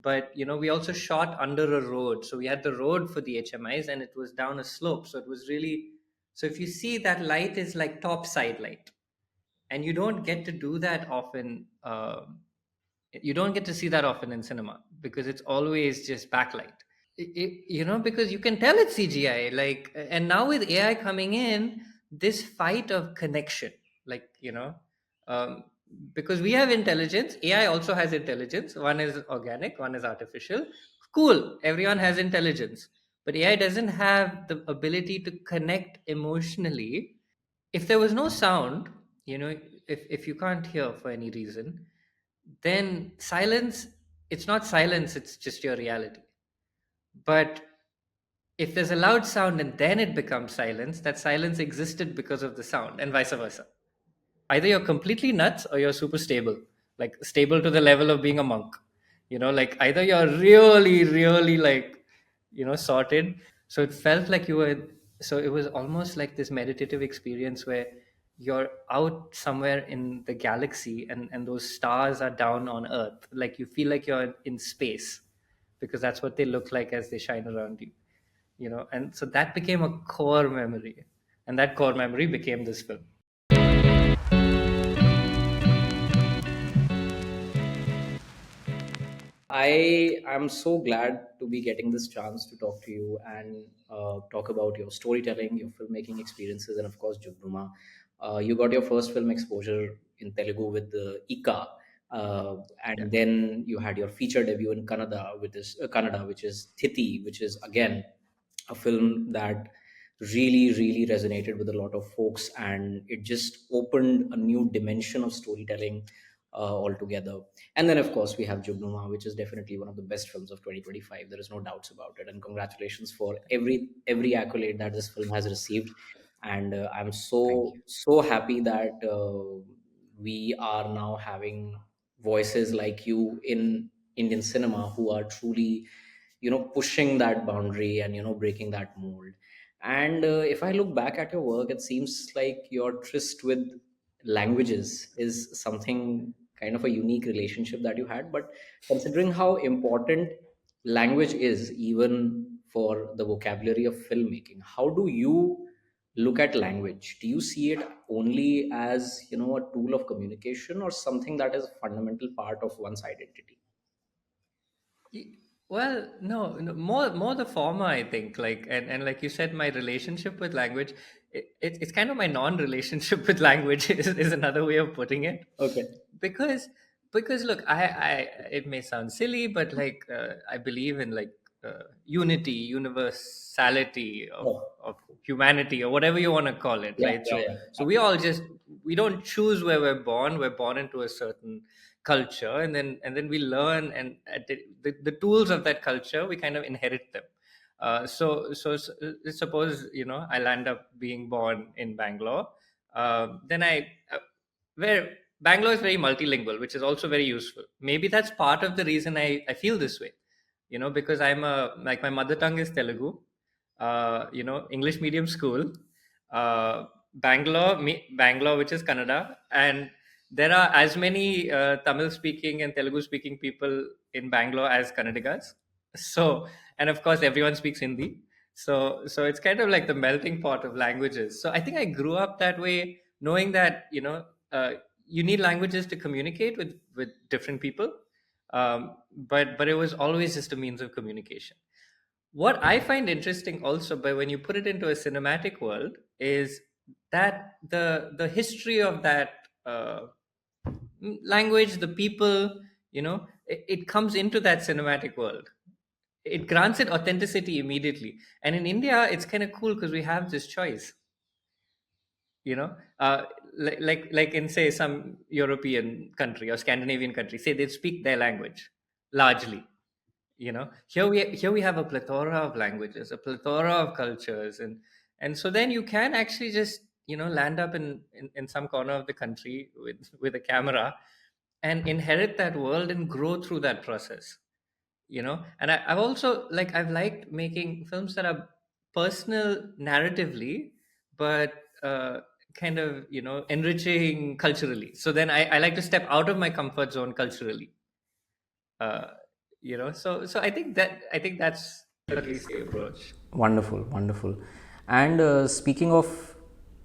but we also shot under a road, so we had the road for the HMIs, and it was down a slope, so it was really, so if you see, that light is like top side light, and you don't get to do that often. You don't get to see that often in cinema because it's always just backlight. Because you can tell it's CGI. Like, and now with AI coming in, this fight of connection, like, um, because we have intelligence, AI also has intelligence. One is organic, one is artificial. Cool, everyone has intelligence, but AI doesn't have the ability to connect emotionally. If there was no sound, you know, if you can't hear for any reason, then silence, it's not silence, it's just your reality. But if there's a loud sound and then it becomes silence, that silence existed because of the sound, and vice versa. Either you're completely nuts or you're super stable, like stable to the level of being a monk. Like either you're really, really like, sorted. So it felt like you were, so it was almost like this meditative experience where you're out somewhere in the galaxy, and those stars are down on Earth. Like you feel like you're in space because that's what they look like as they shine around you. And so that became a core memory, and that core memory became this film. I am so glad to be getting this chance to talk to you and talk about your storytelling, your filmmaking experiences, and of course, Jugnuma. You got your first film exposure in Telugu with the Ika, Yeah. and then you had your feature debut in Kannada, which is Thithi, which is again a film that really, really resonated with a lot of folks, and it just opened a new dimension of storytelling altogether. And then, of course, we have Jugnuma, which is definitely one of the best films of 2025. There is no doubts about it. And congratulations for every accolade that this film has received. And I'm Thank so you. so happy that we are now having voices like you in Indian cinema who are truly, pushing that boundary and breaking that mold. And if I look back at your work, it seems like your tryst with languages is something kind of a unique relationship that you had. But considering how important language is even for the vocabulary of filmmaking, how do you look at language? Do you see it only as a tool of communication, or something that is a fundamental part of one's identity? Well, no, no, more the former, I think. Like, and like you said, my relationship with language, it's kind of my non-relationship with language is another way of putting it. Okay. because because look, I it may sound silly, but like, I believe in like, unity, universality Oh, of humanity, or whatever you want to call it, yeah, right? yeah, So yeah. we don't choose where we're born into a certain culture, and then we learn, and the tools of that culture, we kind of inherit them. Suppose, I land up being born in Bangalore. Then where Bangalore is very multilingual, which is also very useful. Maybe that's part of the reason I feel this way, because like my mother tongue is Telugu, English medium school, Bangalore, which is Kannada, and there are as many Tamil speaking and Telugu speaking people in Bangalore as Kannadigas. So, and of course, everyone speaks Hindi. So it's kind of like the melting pot of languages. So I think I grew up that way, knowing that you need languages to communicate with different people, but it was always just a means of communication. What I find interesting also, but when you put it into a cinematic world, is that the history of that language, the people, it comes into that cinematic world. It grants it authenticity immediately. And in India, it's kind of cool because we have this choice. You know, uh, like in, say, some European country or Scandinavian country, say they speak their language largely. Here we have a plethora of languages, a plethora of cultures, and so then you can actually just land up in some corner of the country with a camera and inherit that world and grow through that process. And I've also, like, I've liked making films that are personal narratively, but kind of enriching culturally. So then I like to step out of my comfort zone culturally. uh, So I think that's at least the approach. Wonderful, wonderful. And speaking of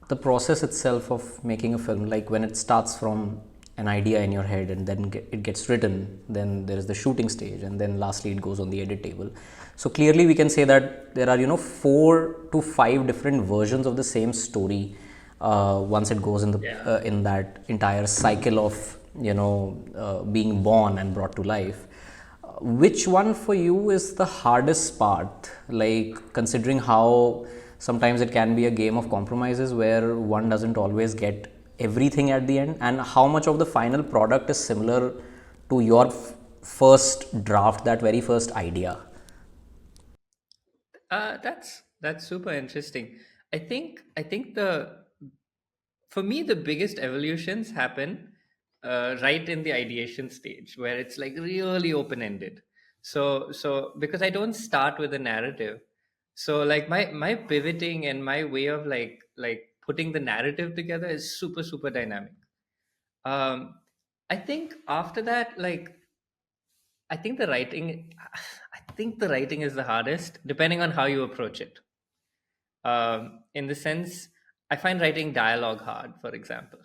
the process itself of making a film, like when it starts from an idea in your head and then it gets written, then there is the shooting stage, and then lastly it goes on the edit table. So clearly we can say that there are 4 to 5 different versions of the same story once it goes in the Yeah. in that entire cycle of being born and brought to life. Which one for you is the hardest part? Like, considering how sometimes it can be a game of compromises where one doesn't always get everything at the end, and how much of the final product is similar to your first draft, that very first idea? That's super interesting. I think the for me the biggest evolutions happen right in the ideation stage, where it's like really open ended. So because I don't start with a narrative, so like my pivoting and my way of like putting the narrative together is super super dynamic. um I think after that, like, I think the writing I think the writing is the hardest, depending on how you approach it. In the sense, I find writing dialogue hard, for example,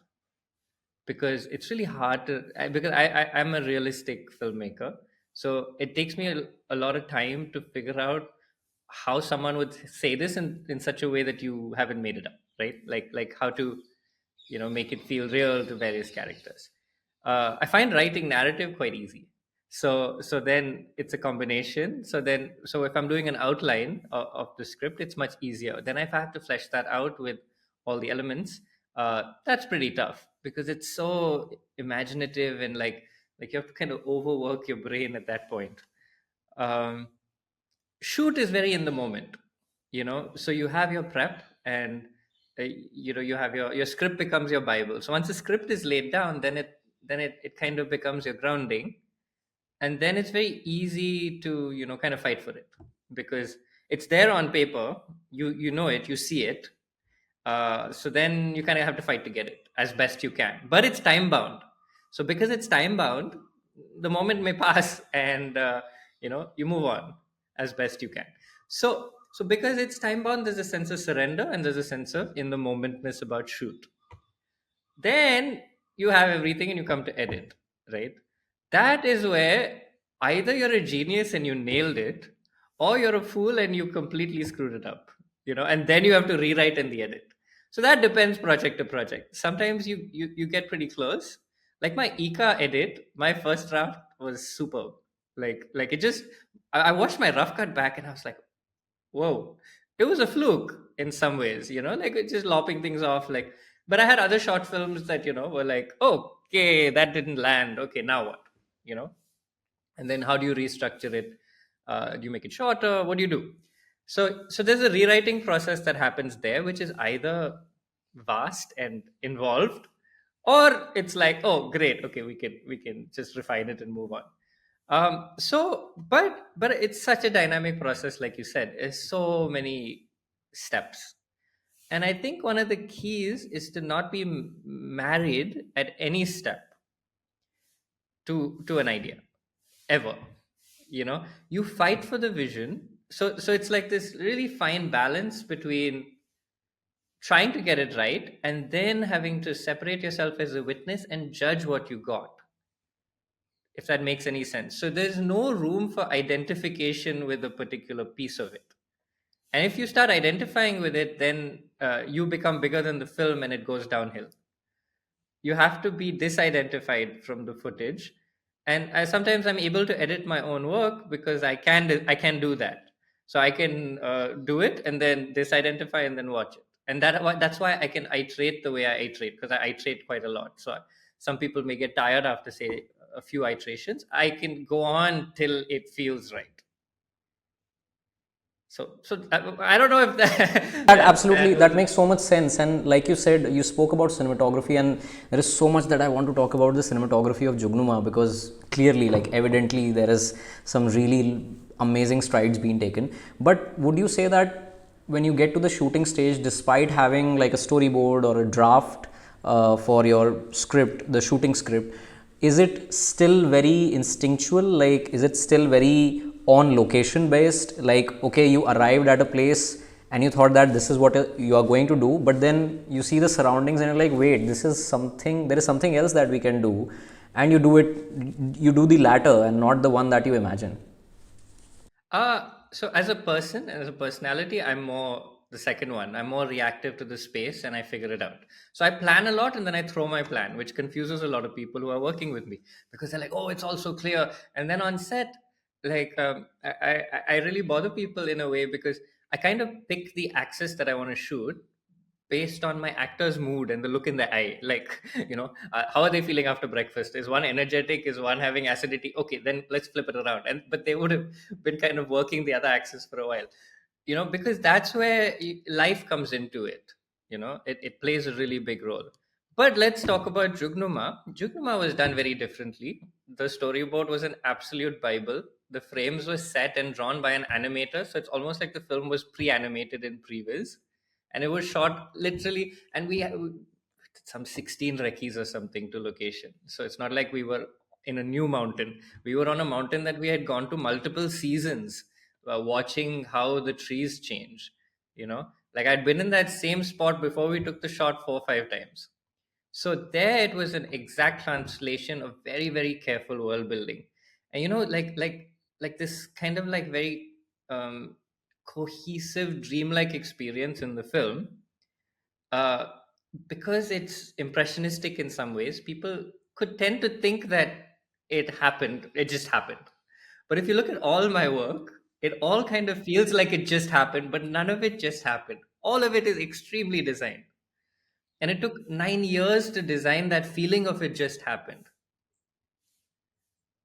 because it's really hard to because I'm a realistic filmmaker, so it takes me a lot of time to figure out how someone would say this in such a way that you haven't made it up, right? Like how to make it feel real to various characters. I find writing narrative quite easy. So then it's a combination. So if I'm doing an outline of the script, it's much easier. Then if I have to flesh that out with all the elements, that's pretty tough because it's so imaginative, and like you have to kind of overwork your brain at that point. um, Shoot is very in the moment, so you have your prep, and you have your script becomes your bible. So once the script is laid down, then it kind of becomes your grounding, and then it's very easy to kind of fight for it, because it's there on paper. You know it, you see it. So then you kind of have to fight to get it as best you can, but it's time bound. So because it's time bound, the moment may pass, and you move on as best you can. So because it's time bound, there's a sense of surrender, and there's a sense of in the momentness about shoot. Then you have everything and you come to edit, right? That is where either you're a genius and you nailed it, or you're a fool and you completely screwed it up, and then you have to rewrite in the edit. So that depends project to project. Sometimes you get pretty close. Like my Ika edit, my first draft was superb. Like it just, I watched my rough cut back and I was like, whoa, it was a fluke in some ways, like it's just lopping things off. Like, but I had other short films that, were like, oh, okay, that didn't land. Okay, now what? You know? And then how do you restructure it? Do you make it shorter? What do you do? So there's a rewriting process that happens there, which is either vast and involved, or it's like, oh, great, okay, we can just refine it and move on. But it's such a dynamic process, like you said. There's so many steps, and I think one of the keys is to not be married at any step to an idea ever. You fight for the vision. So it's like this really fine balance between trying to get it right and then having to separate yourself as a witness and judge what you got, if that makes any sense. So there's no room for identification with a particular piece of it. And if you start identifying with it, then you become bigger than the film and it goes downhill. You have to be disidentified from the footage. And sometimes I'm able to edit my own work because I can do that. So I can do it and then disidentify and then watch it. And that's why I can iterate the way I iterate, because I iterate quite a lot. So some people may get tired after, say, a few iterations. I can go on till it feels right. So I don't know if that That that absolutely, was that makes so much sense. And like you said, you spoke about cinematography, and there is so much that I want to talk about the cinematography of Jugnuma, because clearly, like evidently, there is some really amazing strides being taken. But would you say that when you get to the shooting stage, despite having like a storyboard or a draft for your script, the shooting script, is it still very instinctual? Like, is it still very on location based? Like, okay, you arrived at a place and you thought that this is what you are going to do, but then you see the surroundings and you're like, wait, this is something, there is something else that we can do, and you do it, you do the latter and not the one that you imagine. So as a person, as a personality, I'm more the second one. I'm more reactive to the space and I figure it out. So I plan a lot and then I throw my plan, which confuses a lot of people who are working with me because they're like, oh, it's all so clear. And then on set, like, I really bother people in a way because I kind of pick the axis that I want to shoot based on my actor's mood and the look in the eye. Like, how are they feeling after breakfast? Is one energetic? Is one having acidity? Okay, then let's flip it around. And but they would have been kind of working the other axis for a while, because that's where life comes into it. It plays a really big role. But let's talk about Jugnuma. Jugnuma was done very differently. The storyboard was an absolute bible. The frames were set and drawn by an animator, so it's almost like the film was pre-animated in previs, and it was shot literally. And we had some 16 recce's or something to location, so it's not like we were in a new mountain. We were on a mountain that we had gone to multiple seasons, watching how the trees change. Like I'd been in that same spot before we took the shot 4 or 5 times. So there it was an exact translation of very, very careful world building. And like this kind of like very um cohesive dreamlike experience in the film. uh because it's impressionistic in some ways, people could tend to think that it just happened. But if you look at all my work, it all kind of feels like it just happened, but none of it just happened. All of it is extremely designed. And it took 9 years to design that feeling of it just happened.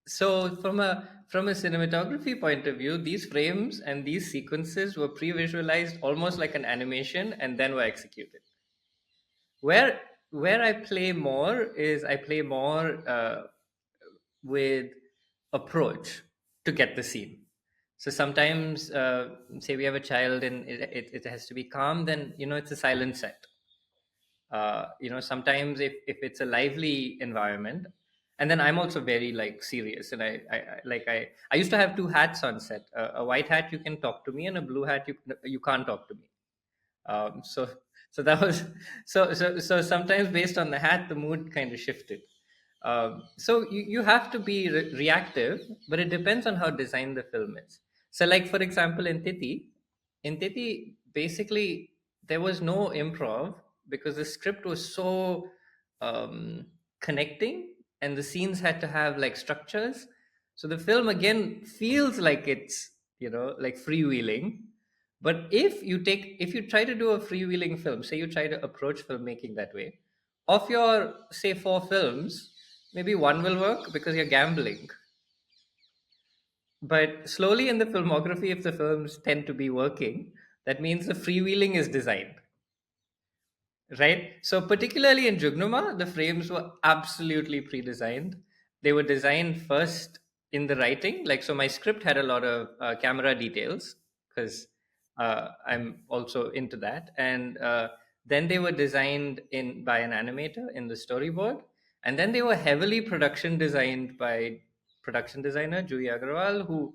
So from a cinematography point of view, these frames and these sequences were pre-visualized almost like an animation and then were executed. Where I play more with approach to get the scene. So sometimes, say we have a child and it has to be calm, then it's a silent set. Sometimes if it's a lively environment, and then I'm also very like serious, and I used to have two hats on set. A white hat you can talk to me, and a blue hat you can't talk to me. So that was so sometimes based on the hat the mood kind of shifted. So you have to be reactive, but it depends on how designed the film is. So like for example in Thithi basically there was no improv because the script was so um, connecting, and the scenes had to have like structures. So the film again feels like it's like freewheeling. But if you try to do a freewheeling film, say you try to approach filmmaking that way, of your say 4 films, maybe one will work because you're gambling. But slowly in the filmography, if the films tend to be working, that means the freewheeling is designed. Right? So, particularly in Jugnuma, the frames were absolutely pre designed. They were designed first in the writing. Like, so my script had a lot of camera details because I'm also into that. And then they were designed in by an animator in the storyboard. And then they were heavily production designed by production designer Juhi Agarwal, who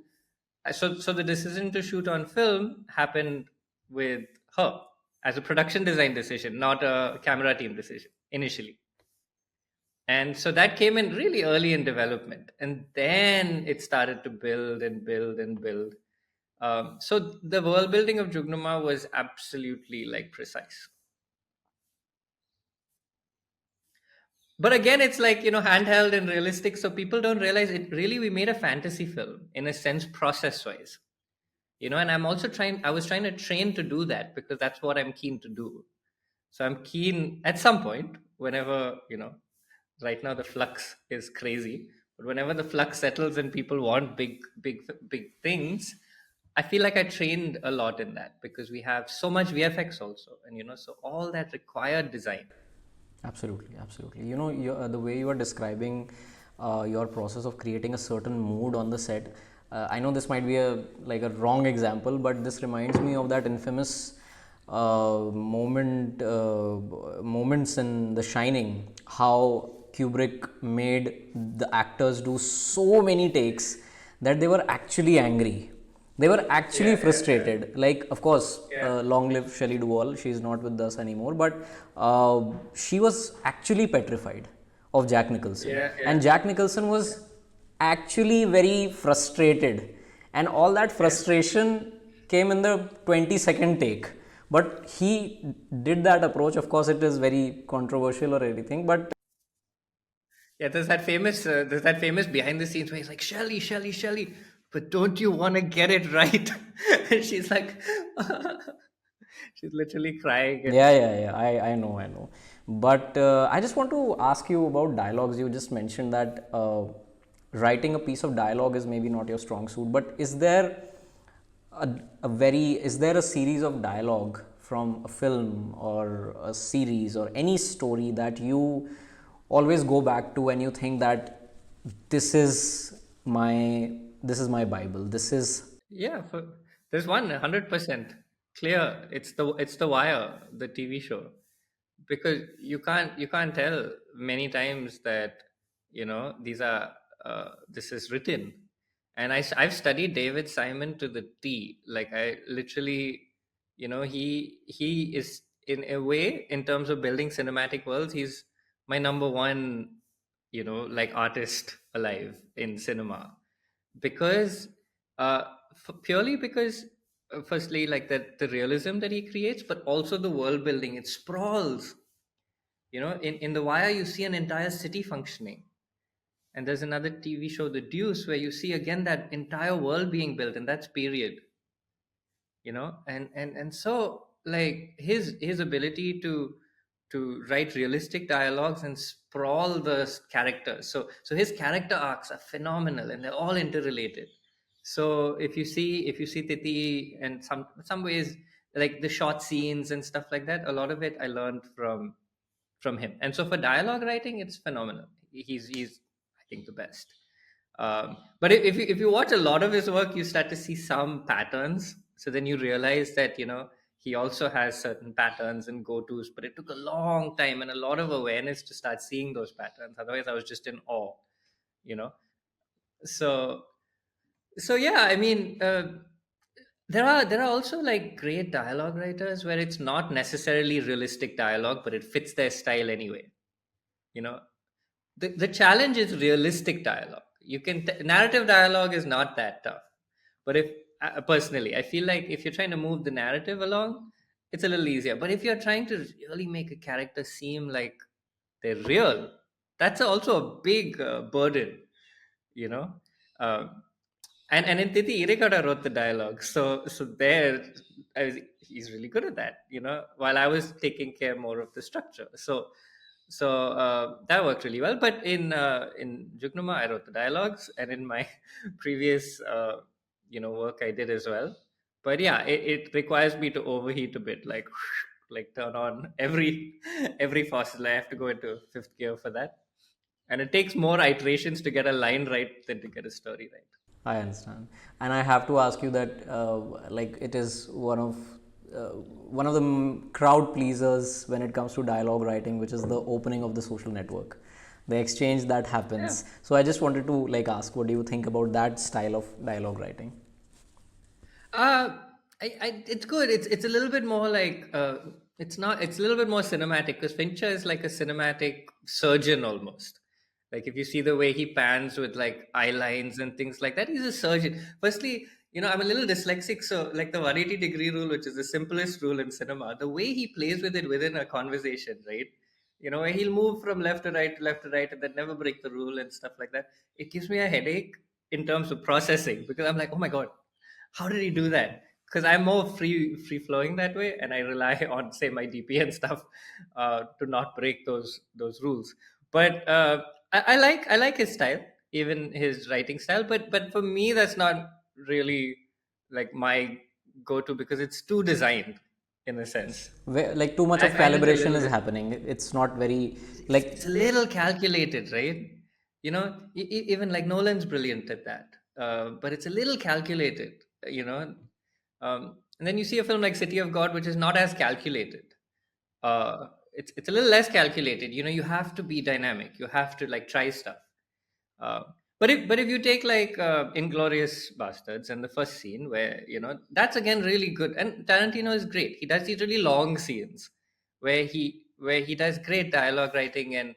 so the decision to shoot on film happened with her as a production design decision, not a camera team decision initially. And so that came in really early in development, and then it started to build and build and build. So the world building of Jugnuma was absolutely like precise. But again, it's like handheld and realistic, so people don't realize it. Really, we made a fantasy film in a sense, process wise. And I was trying to train to do that because that's what I'm keen to do. So I'm keen at some point, whenever right now the flux is crazy, but whenever the flux settles and people want big things, I feel like I trained a lot in that because we have so much VFX also, and so all that required design. Absolutely, absolutely. The way you are describing your process of creating a certain mood on the set. I know this might be a wrong example, but this reminds me of that infamous moments in The Shining. How Kubrick made the actors do so many takes that they were actually angry. They were actually Yeah, yeah, yeah, frustrated. Like, of course, yeah, long live Shelley Duvall. She's not with us anymore, but she was actually petrified of Jack Nicholson, yeah, yeah, and Jack Nicholson was actually very frustrated, and all that yeah. frustration came in the 20-second take. But he did that approach. Of course, it is very controversial or anything, but Yeah, there's that famous behind the scenes where he's like, Shelly, Shelly, Shelly, but don't you want to get it right? And she's like, she's literally crying. And yeah. I know. But I just want to ask you about dialogues. You just mentioned that writing a piece of dialogue is maybe not your strong suit. But is there a series of dialogue from a film or a series or any story that you always go back to and you think that this is my Bible. This is yeah, there's one 100% clear. It's the Wire, the TV show, because you can't tell many times that these are this is written. And I've studied David Simon to the T. Like, I literally, he is, in a way, in terms of building cinematic worlds, he's my number one, like, artist alive in cinema, because purely because, firstly, like, the realism that he creates, but also the world building. It sprawls. In The Wire, you see an entire city functioning. And there's another TV show, The Deuce, where you see again that entire world being built, and that's period. And so, like, his ability to write realistic dialogues and sprawl the characters. So his character arcs are phenomenal, and they're all interrelated. So if you see Thithi, and some ways, like the short scenes and stuff like that, a lot of it I learned from him. And so for dialogue writing, it's phenomenal. He's I think the best. But if you watch a lot of his work, you start to see some patterns. So then you realize that he also has certain patterns and go-tos. But it took a long time and a lot of awareness to start seeing those patterns. Otherwise, I was just in awe. You know. So yeah, I mean, there are also, like, great dialogue writers where it's not necessarily realistic dialogue, but it fits their style anyway. You know, the challenge is realistic dialogue. Narrative dialogue is not that tough. But if personally, I feel like if you're trying to move the narrative along, it's a little easier. But if you're trying to really make a character seem like they're real, that's also a big burden. you know um, and in Titi Irikada wrote the dialogue, so there, he's really good at that. While I was taking care more of the structure, so that worked really well. But in Jugnuma, I wrote the dialogues, and in my previous work, I did as well. But yeah, it requires me to overheat a bit, like like turn on every faucet. I have to go into fifth gear for that, and it takes more iterations to get a line right than to get a story right. I understand, and I have to ask you that like it is one of the crowd pleasers when it comes to dialogue writing, which is the opening of the social network, the exchange that Yeah. happens. So I just wanted to like ask, what do you think about that style of dialogue writing? Uh, it's good. It's a little bit more like, it's not. It's a little bit more cinematic, because Fincher is like a cinematic surgeon almost. Like, if you see the way he pans with, like, eye lines and things like that, he's a surgeon. Firstly, I'm a little dyslexic, so, like, the 180-degree rule, which is the simplest rule in cinema, the way he plays with it within a conversation, right? Where he'll move from left to right to left to right, and then never break the rule and stuff like that. It gives me a headache in terms of processing, because I'm like, oh my god, how did he do that? Because I'm more free flowing that way, and I rely on, say, my DP and stuff, to not break those rules. But I like his style, even his writing style. But for me, that's not really, like, my go to, because it's too designed, in a sense. Where, like too much I of find it a calibration little is happening. It's not very it's a like little calculated, right? Even, like, Nolan's brilliant at that, but it's a little calculated. And then you see a film like City of God, which is not as calculated. it's a little less calculated. You have to be dynamic. You have to like try stuff. uh, but if you take like Inglorious Bastards and the first scene where that's again really good, and Tarantino is great. He does these really long scenes where he does great dialogue writing and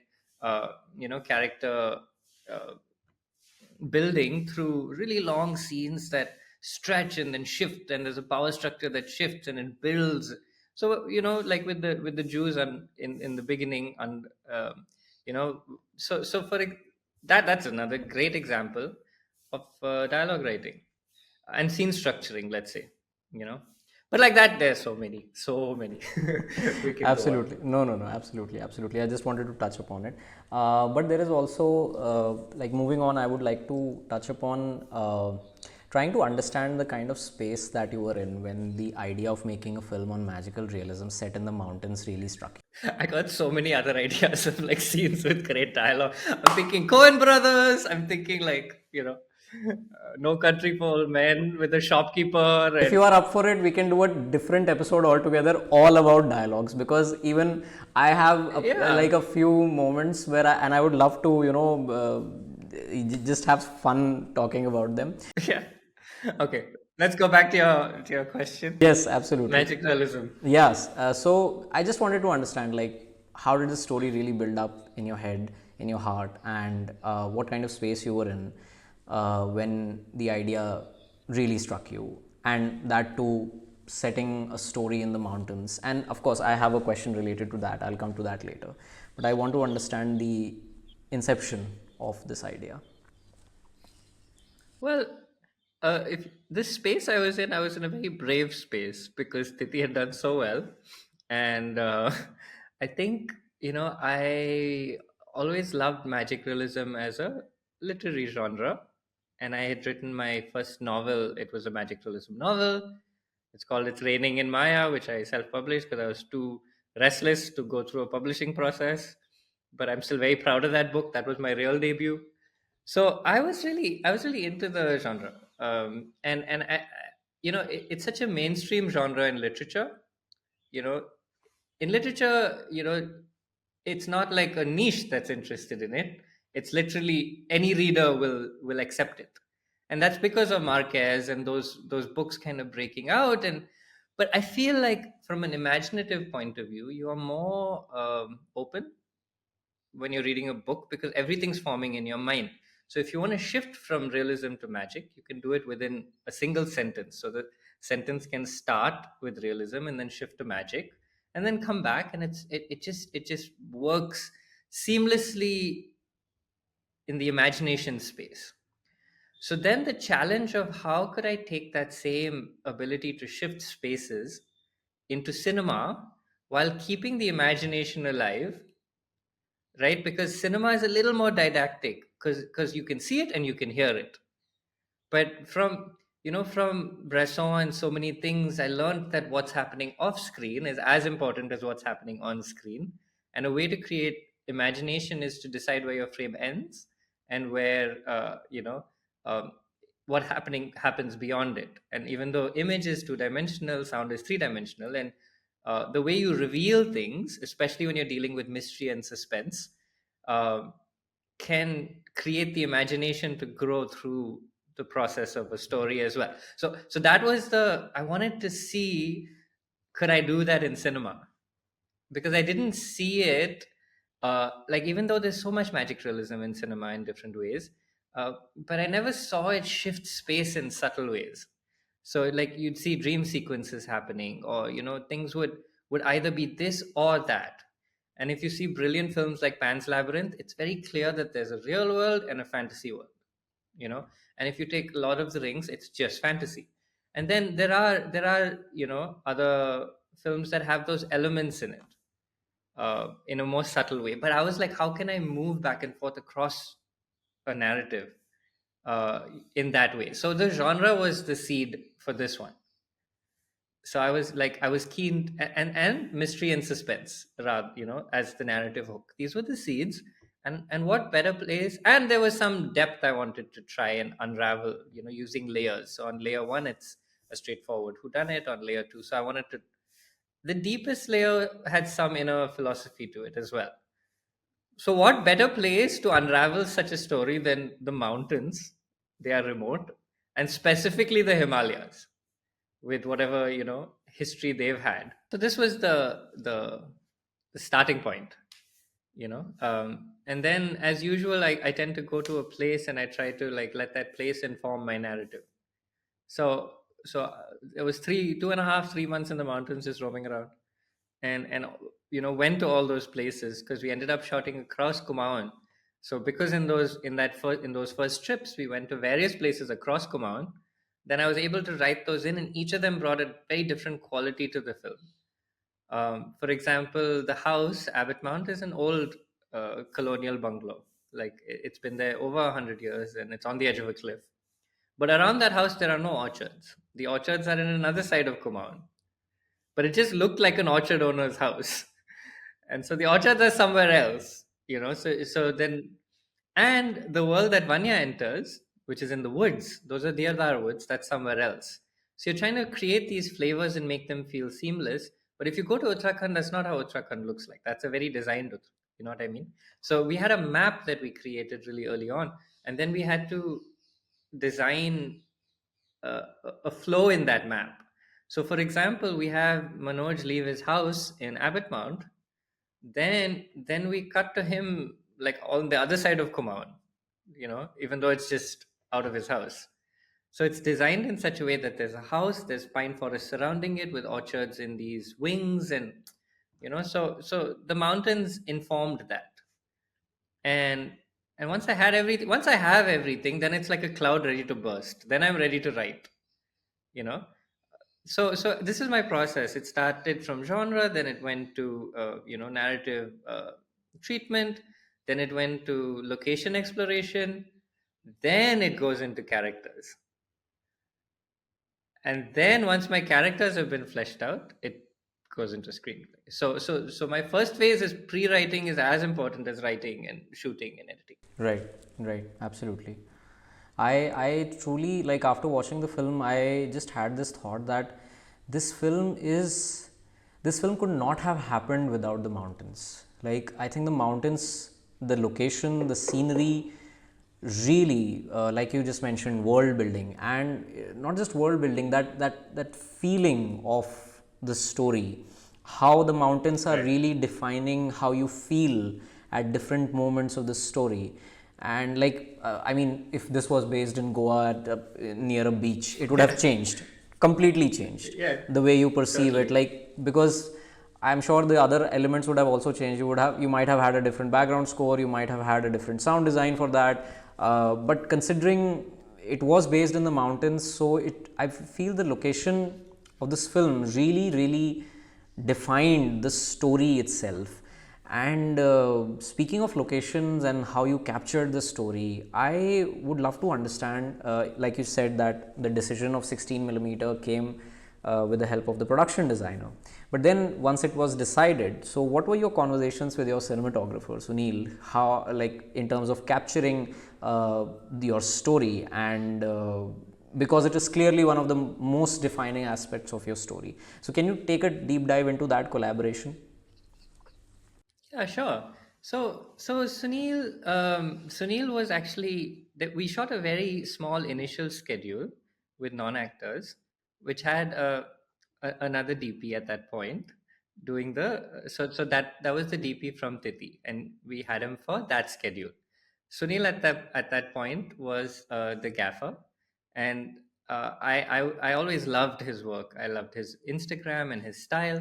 character uh, building through really long scenes that stretch and then shift, and there's a power structure that shifts and it builds. So like with the Jews and in the beginning, and you know so that's another great example of dialogue writing and scene structuring, let's say. you know but like that, there's so many we can go on. Absolutely. No, no, no. Absolutely. Absolutely. I just wanted to touch upon it. But there is also, like moving on, I would like to touch upon trying to understand the kind of space that you were in when the idea of making a film on magical realism set in the mountains really struck I got so many other ideas of like scenes with great dialogue. I'm thinking Coen Brothers. I'm thinking like No Country for Old Men with the shopkeeper. If And you are up for it, we can do a different episode altogether, all about dialogues. Because even I have yeah, like a few moments where and I would love to, just have fun talking about them. yeah. Okay, let's go back to your question. Yes, absolutely. Magic realism. Yes. So I just wanted to understand, like, how did the story really build up in your head, in your heart, and what kind of space you were in when the idea really struck you, and that too, setting a story in the mountains. And of course, I have a question related to that. I'll come to that later. But I want to understand the inception of this idea. Well, if this space I was in a very brave space because Thithi had done so well, and I think I always loved magic realism as a literary genre, and I had written my first novel. It was a magic realism novel. It's called "It's Raining in Maya," which I self-published because I was too restless to go through a publishing process. But I'm still very proud of that book. That was my real debut. So I was really into the genre, and it's such a mainstream genre in literature. You know, in literature, it's not like a niche that's interested in it. It's literally any reader will accept it, and that's because of Marquez and those books kind of breaking out. And but I feel like from an imaginative point of view, you are more open when you're reading a book because everything's forming in your mind. So if you want to shift from realism to magic, you can do it within a single sentence. So the sentence can start with realism and then shift to magic and then come back, and it just works seamlessly in the imagination space. So then the challenge of how could I take that same ability to shift spaces into cinema while keeping the imagination alive, right? Because cinema is a little more didactic because you can see it and you can hear it. But from Bresson and so many things, I learned that what's happening off screen is as important as what's happening on screen. And a way to create imagination is to decide where your frame ends and where um, what happening happens beyond it. And even though image is two-dimensional, sound is three-dimensional, and the way you reveal things, especially when you're dealing with mystery and suspense, uh, can create the imagination to grow through the process of a story as well. So that was the I wanted to see, could I do that in cinema, because I didn't see it. Like, even though there's so much magic realism in cinema in different ways, but I never saw it shift space in subtle ways. So like you'd see dream sequences happening, or things would either be this or that. And if you see brilliant films like Pan's Labyrinth, it's very clear that there's a real world and a fantasy world. And if you take Lord of the Rings, it's just fantasy. And then there are other films that have those elements in it, in a more subtle way. But I was like, how can I move back and forth across a narrative in that way? So the genre was the seed for this one. So I was keen, and mystery and suspense, rather, as the narrative hook. These were the seeds, and what better place? And there was some depth I wanted to try and unravel, using layers. So on layer one, it's a straightforward whodunit. On layer two, so I wanted to the deepest layer had some inner philosophy to it as well. So, what better place to unravel such a story than the mountains? They are remote, and specifically the Himalayas, with whatever history they've had. So this was the starting point, and then as usual, I tend to go to a place and I try to like let that place inform my narrative. So it was 2.5 3 months in the mountains just roaming around, and went to all those places because we ended up shooting across Kumaon. So because in those first trips we went to various places across Kumaon, then I was able to write those in, and each of them brought a very different quality to the film. For example, the house Abbot Mount is an old colonial bungalow. Like it's been there over 100 years, and it's on the edge of a cliff. But around that house, there are no orchards. The orchards are in another side of Kumaon, but it just looked like an orchard owner's house. And so the orchards are somewhere else, so then, and the world that Vanya enters, which is in the woods, those are Deodar woods, that's somewhere else. So you're trying to create these flavors and make them feel seamless. But if you go to Uttarakhand, that's not how Uttarakhand looks like. That's a very designed you know what I mean? So we had a map that we created really early on, and then we had to design a flow in that map. So, for example, we have Manoj leave his house in Abbot Mount. Then we cut to him like on the other side of Kumaon, even though it's just out of his house. So it's designed in such a way that there's a house, there's pine forest surrounding it with orchards in these wings, and so the mountains informed that. And once I have everything, then it's like a cloud ready to burst. Then I'm ready to write. You know, so this is my process. It started from genre, then it went to narrative treatment, then it went to location exploration, then it goes into characters, and then once my characters have been fleshed out, it goes into screenplay. So my first phase is pre-writing is as important as writing and shooting and editing. Right, right, absolutely. I truly, like, after watching the film, I just had this thought that this film is this film could not have happened without the mountains. Like, I think the mountains, the location, the scenery, really, like you just mentioned, world building, and not just world building, that feeling of the story, how the mountains are Right. really defining how you feel at different moments of the story. And like, I mean, if this was based in Goa near a beach, it would have changed, completely changed Yeah, the way you perceive it. totally. Like, because I'm sure the other elements would have also changed. You might have had a different background score, you might have had a different sound design for that. But considering it was based in the mountains, so I feel the location of this film really defined the story itself. And speaking of locations and how you captured the story, I would love to understand, like you said, that the decision of 16 millimeter came with the help of the production designer. But then once it was decided, so what were your conversations with your cinematographer, Sunil? How, like, in terms of capturing your story, and because it is clearly one of the most defining aspects of your story. So can you take a deep dive into that collaboration? Yeah, sure. So Sunil was actually that we shot a very small initial schedule with non-actors, which had another DP at that point doing so that was the DP from Thithi, and we had him for that schedule. Sunil at that point was the gaffer, and I always loved his work. I loved his Instagram and his style.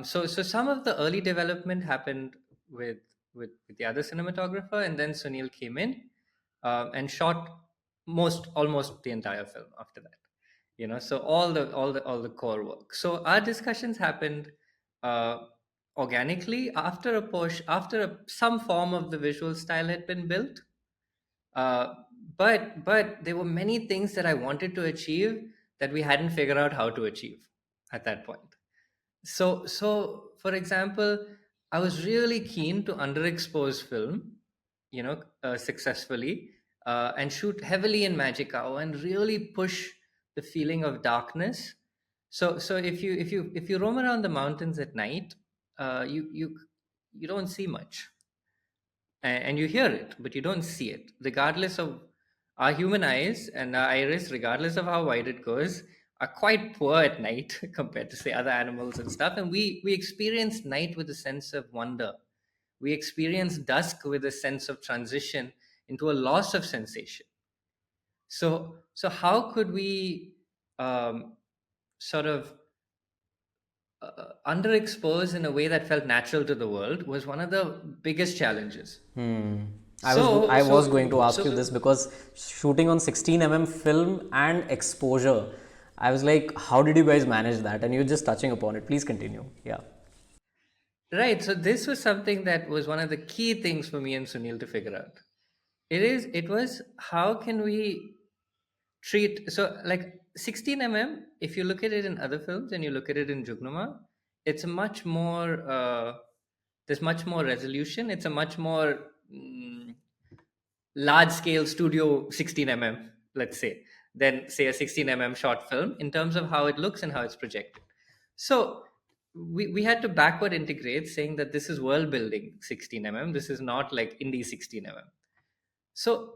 So some of the early development happened with with the other cinematographer, and then Sunil came in and shot almost the entire film after that. So all the core work. So our discussions happened uh, organically after a push, after some form of the visual style had been built. Uh, but there were many things that I wanted to achieve that we hadn't figured out how to achieve at that point. So for example, I was really keen to underexpose film, successfully, and shoot heavily in magic hour and really push the feeling of darkness, So if you roam around the mountains at night, you don't see much, and you hear it, but you don't see it. Regardless of our human eyes and our iris, regardless of how wide it goes, are quite poor at night compared to say other animals and stuff. And we experience night with a sense of wonder. We experience dusk with a sense of transition into a loss of sensation. So how could we sort of underexpose in a way that felt natural to the world was one of the biggest challenges. Hmm. So I was going so to ask you so this because shooting on 16 film and exposure, I was like, how did you guys manage that? And you're just touching upon it. Please continue. Yeah. right. So this was something that was one of the key things for me and Sunil to figure out. It was how can we treat, so like 16 if you look at it in other films and you look at it in Jugnuma, it's a much more there's much more resolution. It's a much more large scale studio 16 let's say, than say a 16 short film in terms of how it looks and how it's projected. So we had to backward integrate, saying that this is world building 16 this is not like indie 16 so,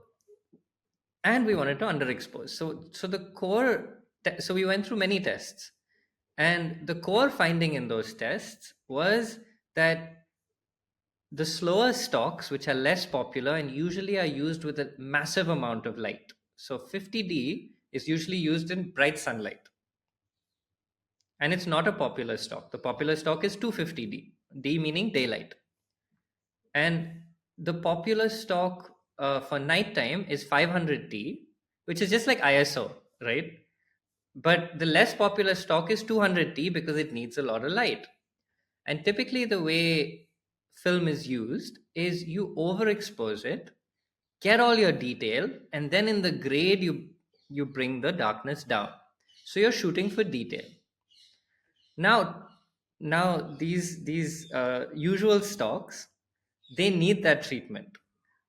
and we wanted to underexpose. So the core so we went through many tests, and the core finding in those tests was that the slower stocks, which are less popular and usually are used with a massive amount of light. So 50D is usually used in bright sunlight. And it's not a popular stock. The popular stock is 250D, D meaning daylight. And the popular stock for nighttime is 500D, which is just like ISO, right? But the less popular stock is 200D because it needs a lot of light. And typically, the way film is used is you overexpose it, get all your detail, and then in the grade you bring the darkness down. So you're shooting for detail. Now, these usual stocks, they need that treatment.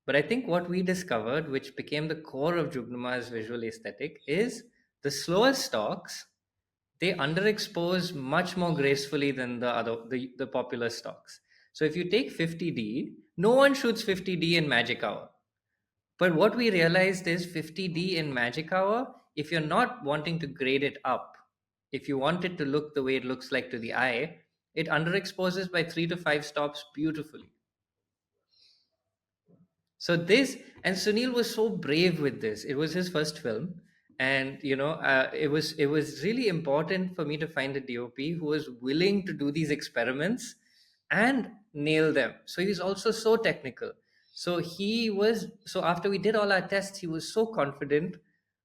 But I think what we discovered, which became the core of Jugnuma's visual aesthetic, is the slower stocks, they underexpose much more gracefully than the popular stocks. So if you take 50D, no one shoots 50D in magic hour. But what we realized is 50D in magic hour, if you're not wanting to grade it up, if you want it to look the way it looks like to the eye, it underexposes by 3 to 5 stops beautifully. So this, and Sunil was so brave with this. It was his first film, and it was really important for me to find a DOP who was willing to do these experiments and nail them. So he's also so technical. So after we did all our tests, he was so confident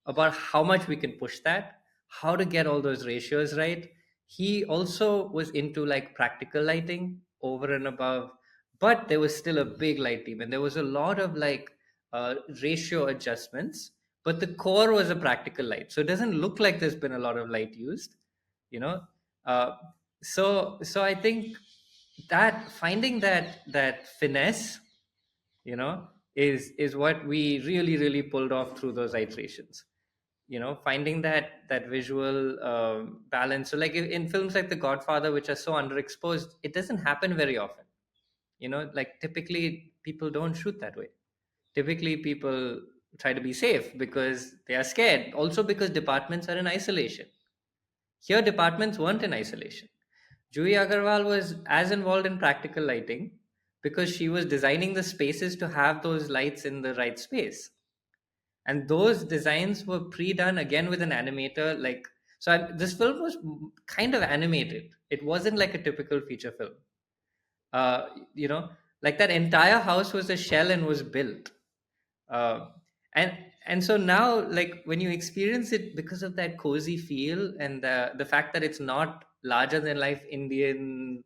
about how much we can push that, how to get all those ratios right. He also was into like practical lighting over and above, but there was still a big light team and there was a lot of like ratio adjustments, but the core was a practical light, so it doesn't look like there's been a lot of light used, you know. Uh, so so I think that finding that finesse, you know, is what we really pulled off through those iterations, you know, finding that visual balance. So like in films like The Godfather, which are so underexposed, it doesn't happen very often, you know. Like typically people don't shoot that way. Typically people try to be safe because they are scared, also because departments are in isolation. Here departments weren't in isolation. Juhi Agarwal was as involved in practical lighting because she was designing the spaces to have those lights in the right space, and those designs were pre-done again with an animator. Like, this film was kind of animated. It wasn't like a typical feature film. You know, like that entire house was a shell and was built. uh, and so now, like when you experience it, because of that cozy feel and the fact that it's not larger than life Indian,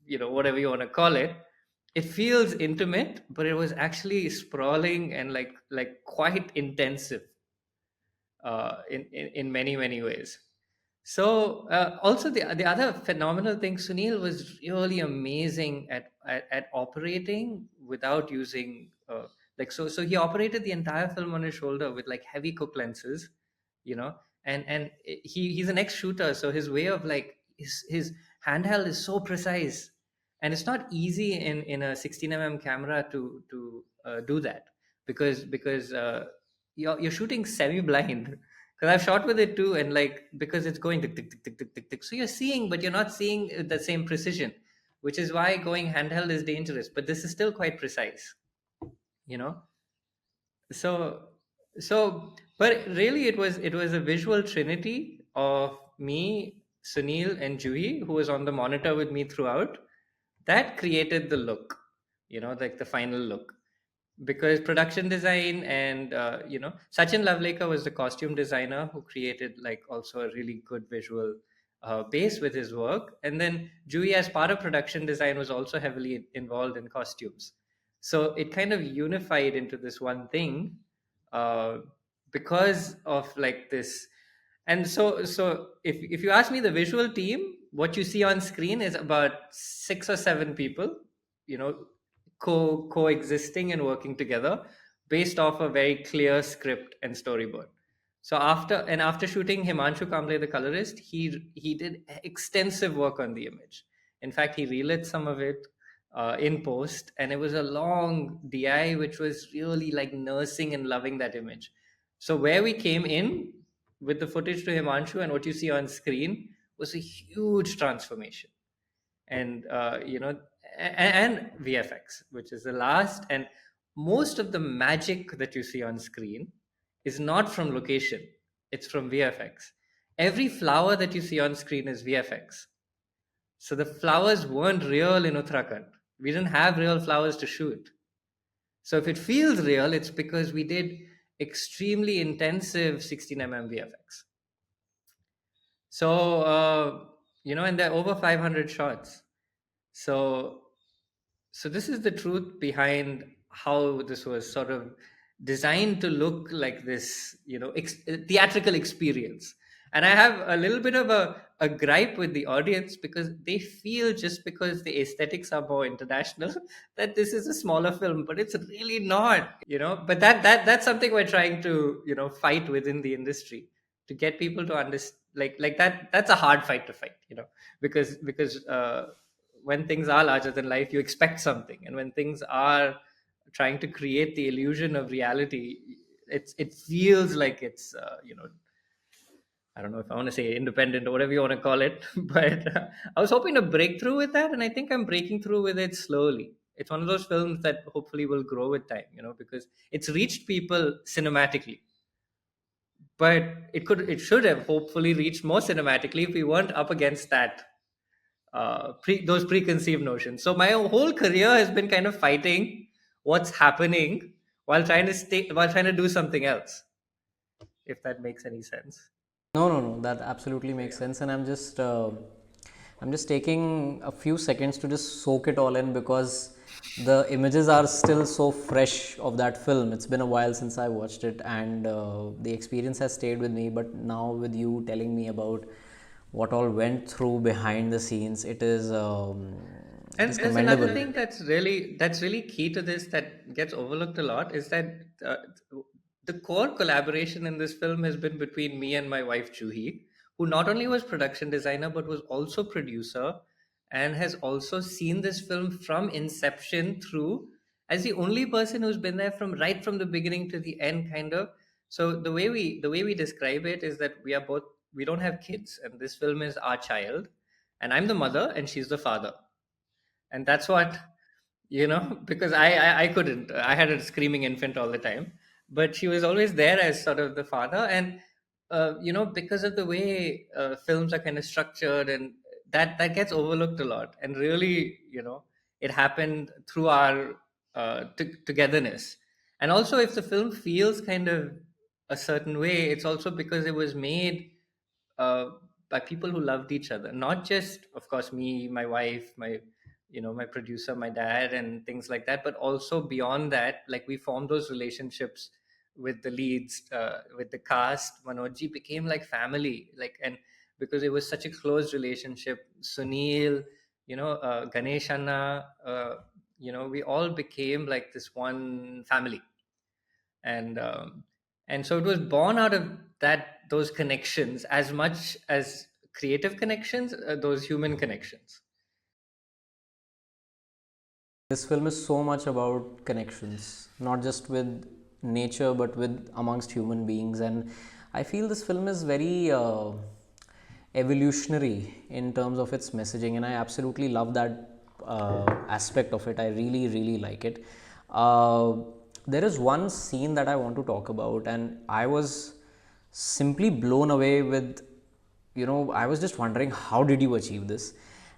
you know, whatever you want to call it, it feels intimate, but it was actually sprawling and like quite intensive in many ways. So also the other phenomenal thing, Sunil was really amazing at operating without using so he operated the entire film on his shoulder with like heavy Cook lenses, you know, and he's an ex-shooter, so his way of like his handheld is so precise, and it's not easy in a 16 camera to do that, because you're shooting semi blind, because I've shot with it too, and like because it's going tick tick tick tick tick tick tick, so you're seeing but you're not seeing the same precision, which is why going handheld is dangerous, but this is still quite precise, you know. So so but really it was a visual trinity of me, Sunil, and Juhi, who was on the monitor with me throughout, that created the look, like the final look. Because production design and Sachin Lavleka was the costume designer who created like also a really good visual base with his work, and then Juhi, as part of production design, was also heavily involved in costumes. So it kind of unified into this one thing, uh, because of like this. And so if you ask me, the visual team, what you see on screen is about 6 or 7 people, you know coexisting and working together based off a very clear script and storyboard. So after shooting, Himanshu Kamble, the colorist, he did extensive work on the image. In fact, he relit some of it in post, and it was a long DI which was really like nursing and loving that image. So where we came in with the footage to Himanshu and what you see on screen was a huge transformation. And and VFX, which is the last, and most of the magic that you see on screen is not from location, it's from VFX. Every flower that you see on screen is VFX. So the flowers weren't real in Uttarakhand. We didn't have real flowers to shoot. So if it feels real, it's because we did extremely intensive 16 VFX. So and there are over 500 shots. So so this is the truth behind how this was sort of designed to look like this, theatrical experience. And I have a little bit of a gripe with the audience, because they feel, just because the aesthetics are more international, that this is a smaller film, but it's really not, but that's something we're trying to, fight within the industry, to get people to understand, like that's a hard fight to fight, because when things are larger than life, you expect something, and when things are trying to create the illusion of reality, it feels like it's I don't know if I want to say independent or whatever you want to call it, but I was hoping to break through with that, and I think I'm breaking through with it slowly. It's one of those films that hopefully will grow with time, because it's reached people cinematically, but it should have hopefully reached more cinematically if we weren't up against that, those preconceived notions. So my whole career has been kind of fighting what's happening while trying to do something else. If that makes any sense. No, no, no. That absolutely makes sense, and I'm just taking a few seconds to just soak it all in, because the images are still so fresh of that film. It's been a while since I watched it, and the experience has stayed with me. But now, with you telling me about what all went through behind the scenes, it is And there's another commendable. thing that's really key to this, that gets overlooked a lot, is that the core collaboration in this film has been between me and my wife Juhi, who not only was production designer but was also producer, and has also seen this film from inception through, as the only person who's been there from right from the beginning to the end, kind of. So the way we describe it is that we don't have kids, and this film is our child, and I'm the mother and she's the father. And that's what, because I couldn't, I had a screaming infant all the time, but she was always there as sort of the father. And because of the way films are kind of structured, and that gets overlooked a lot, and really, it happened through our togetherness. And also, if the film feels kind of a certain way, it's also because it was made uh, by people who loved each other, not just, of course, me, my wife, my producer, my dad, and things like that, but also beyond that, like we formed those relationships with the leads, with the cast. Manojji became like family, like, and because it was such a close relationship, Sunil, Ganesh Anna, we all became like this one family. And so it was born out of those connections as much as creative connections, those human connections. This film is so much about connections, not just with nature but with amongst human beings. And I feel this film is very evolutionary in terms of its messaging, and I absolutely love that aspect of it. I really, really like it. There is one scene that I want to talk about, and I was simply blown away with, I was just wondering, how did you achieve this?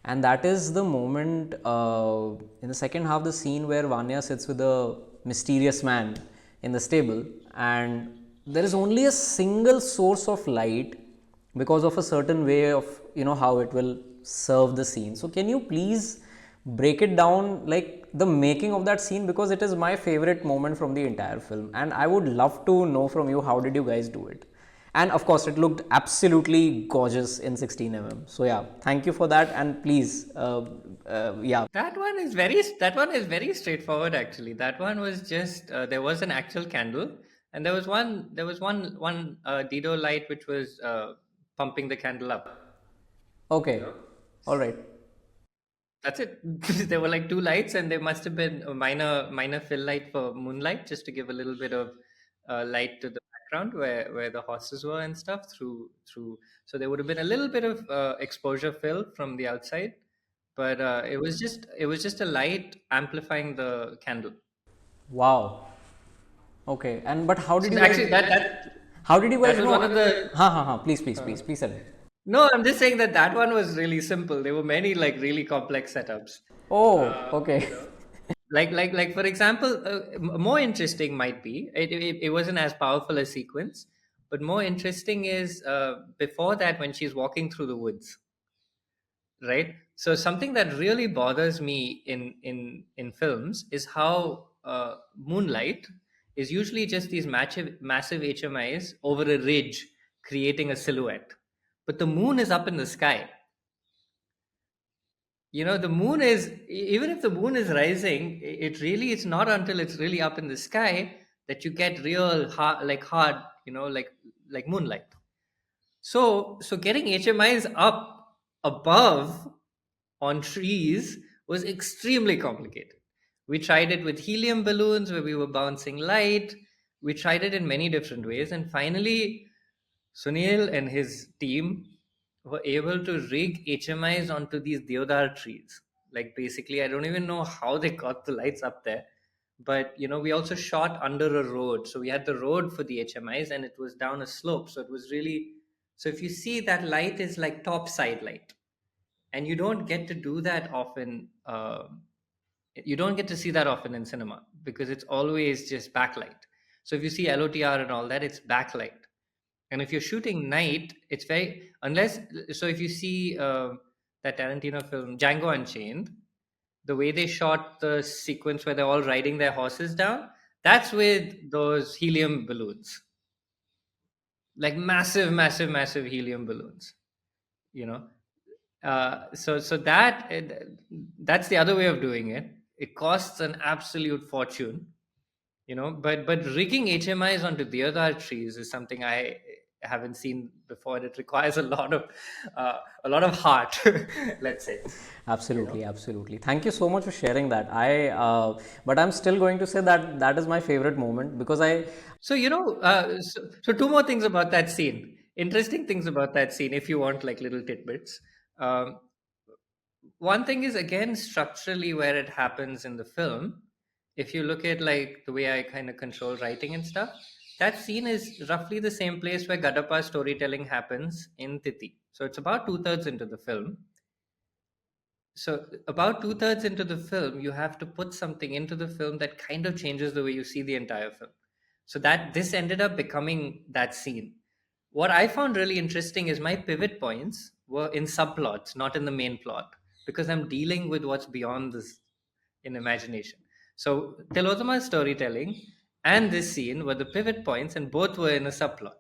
And that is the moment in the second half, the scene where Vanya sits with a mysterious man in the stable, and there is only a single source of light because of a certain way of, how it will serve the scene. So can you please break it down, like the making of that scene, because it is my favorite moment from the entire film, and I would love to know from you, how did you guys do it? And of course, it looked absolutely gorgeous in 16 mm. So yeah, thank you for that, and please, yeah. That one is very straightforward, actually. That one was just, there was an actual candle, and there was one Dido light which was pumping the candle up. You Okay, know, all right. that's it. There were like two lights, and there must have been a minor fill light for moonlight, just to give a little bit of light to the background where the horses were and stuff through. So there would have been a little bit of exposure fill from the outside, but it was just a light amplifying the candle. Wow. Okay, and but how did So you guys? actually, How did you that guys was know? one of the. Ha ha ha! Please, please, please, please tell me. No, I'm just saying that one was really simple. There were many like really complex setups. Oh, Uh, okay. you know, like for example, more interesting might be it wasn't as powerful a sequence, but more interesting is before that, when she's walking through the woods, right? So something that really bothers me in films is how moonlight is usually just these massive HMIs over a ridge creating a silhouette, but the moon is up in the sky. The moon is, even if the moon is rising, it really, it's not until it's really up in the sky that you get real hard, like moonlight. So getting HMIs up above on trees was extremely complicated. We tried it with helium balloons where we were bouncing light. We tried it in many different ways, and finally Sunil and his team were able to rig HMIs onto these deodar trees. Like, basically, I don't even know how they got the lights up there. But we also shot under a road. So we had the road for the HMIs, and it was down a slope. So it was really, so if you see, that light is like top side light. And you don't get to do that often. You don't get to see that often in cinema because it's always just backlight. So if you see LOTR and all that, it's backlight. And if you're shooting night, it's very, unless, so if you see that Tarantino film Django Unchained, the way they shot the sequence where they're all riding their horses down, that's with those helium balloons, like massive, massive, massive helium balloons. You know, so that's the other way of doing it. It costs an absolute fortune. But rigging HMIs onto the other trees is something I haven't seen before, and it requires a lot of heart, let's say. you know Absolutely, absolutely. Thank you so much for sharing that. But I'm still going to say that that is my favorite moment because so two more things about that scene, interesting things about that scene, if you want like little tidbits. One thing is, again, structurally where it happens in the film. If you look at like the way I kind of control writing and stuff, that scene is roughly the same place where Gadappa's storytelling happens in Thithi. So it's about two-thirds into the film. So about two-thirds into the film, you have to put something into the film that kind of changes the way you see the entire film. So that this ended up becoming that scene. What I found really interesting is my pivot points were in subplots, not in the main plot, because I'm dealing with what's beyond this in imagination. So Tilottama's storytelling and this scene were the pivot points, and both were in a subplot.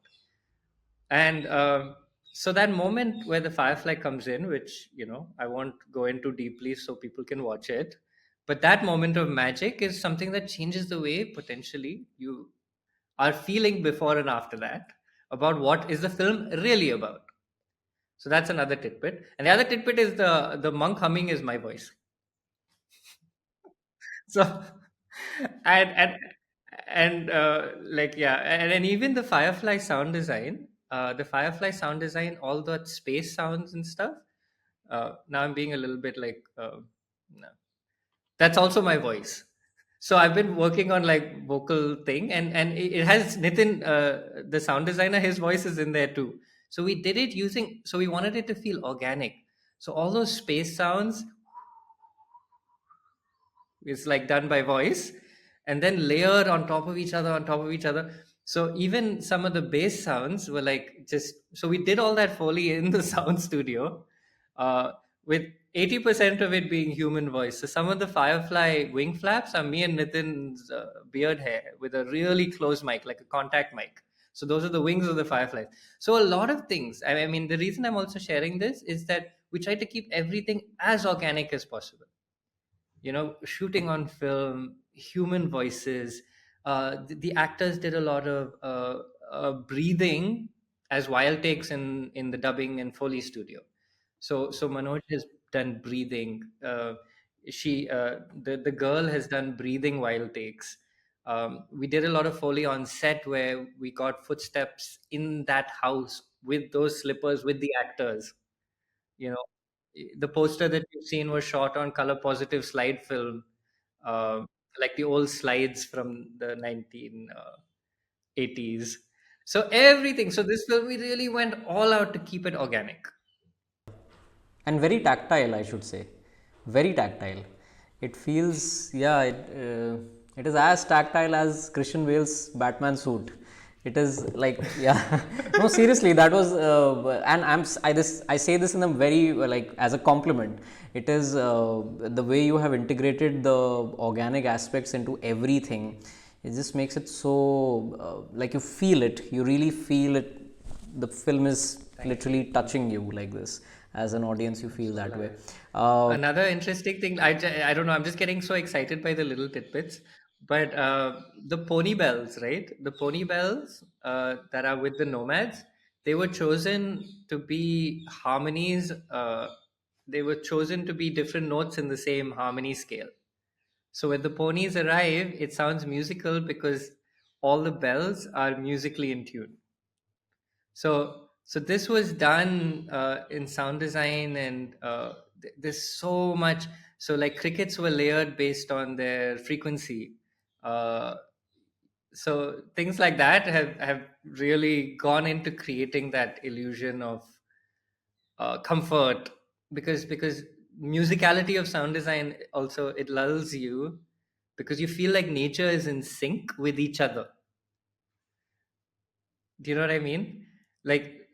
And so that moment where the firefly comes in, which I won't go into deeply so people can watch it, but that moment of magic is something that changes the way potentially you are feeling before and after that. about what is the film really about. So that's another tidbit. And the other tidbit is the monk humming is my voice. So and like yeah, and even the Firefly sound design, all the space sounds and stuff. Now I'm being a little bit like no. That's also my voice. So I've been working on like vocal thing, and it has Nitin, the sound designer. His voice is in there too. So we did it using. So we wanted it to feel organic. So all those space sounds is like done by voice, and then layered on top of each other, on top of each other. So even some of the bass sounds were like just. So we did all that foley in the sound studio, uh, with 80% of it being human voice. So some of the Firefly wing flaps are me and Nitin's beard hair with a really close mic, like a contact mic. So those are the wings of the Fireflies. So a lot of things. I mean, the reason I'm also sharing this is that we try to keep everything as organic as possible. Shooting on film, human voices. The actors did a lot of breathing as wild takes in the dubbing and Foley studio. So Manoj has done breathing. The girl has done breathing wild takes. We did a lot of Foley on set where we got footsteps in that house with those slippers with the actors. you know the poster that you've seen was shot on color positive slide film, uh, like the old slides from the 1980s. So everything. So this film, we really went all out to keep it organic. And very tactile, I should say. Very tactile. It feels, yeah, it is as tactile as Christian Bale's Batman suit. It is like, yeah. No, seriously, that was and I say this in a very like as a compliment. It is the way you have integrated the organic aspects into everything. It just makes it so like you feel it, you really feel it. The film is literally touching you like this. As an audience, you feel that way. Another interesting thing, I don't know, I'm just getting so excited by the little tidbits. But the pony bells, right? The pony bells that are with the nomads, they were chosen to be harmonies. They were chosen to be different notes in the same harmony scale. So when the ponies arrive, it sounds musical because all the bells are musically in tune. So this was done in sound design, and there's so much. So like crickets were layered based on their frequency. Uh, so things like that have really gone into creating that illusion of comfort, because musicality of sound design also, it lulls you because you feel like nature is in sync with each other. Do you know what I mean? Like,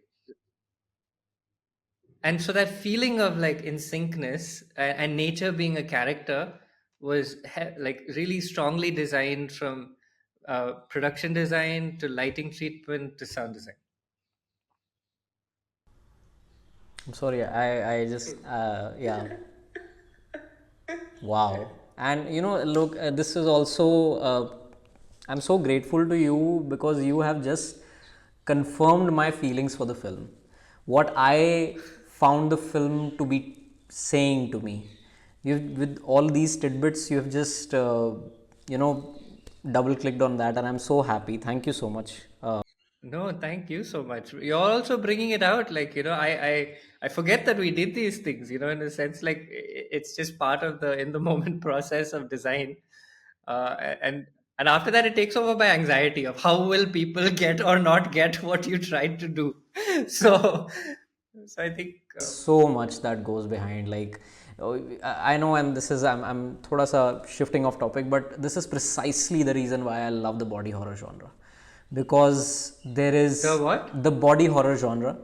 and so that feeling of like in syncness, and nature being a character was like really strongly designed from production design to lighting treatment to sound design. I'm sorry, I just, yeah. Wow. And look, this is also, I'm so grateful to you because you have just confirmed my feelings for the film. What I found the film to be saying to me. With all these tidbits, you have just, you know, double clicked on that, and I'm so happy. Thank you so much. No, thank you so much. You're also bringing it out. Like, I forget that we did these things, in a sense, like it's just part of the in the moment process of design. And after that, it takes over by anxiety of how will people get or not get what you tried to do. So, so I think, So much that goes behind, like, I know, and this is, I'm thoda sa shifting off topic, but this is precisely the reason why I love the body horror genre, because there is the what? the body horror genre.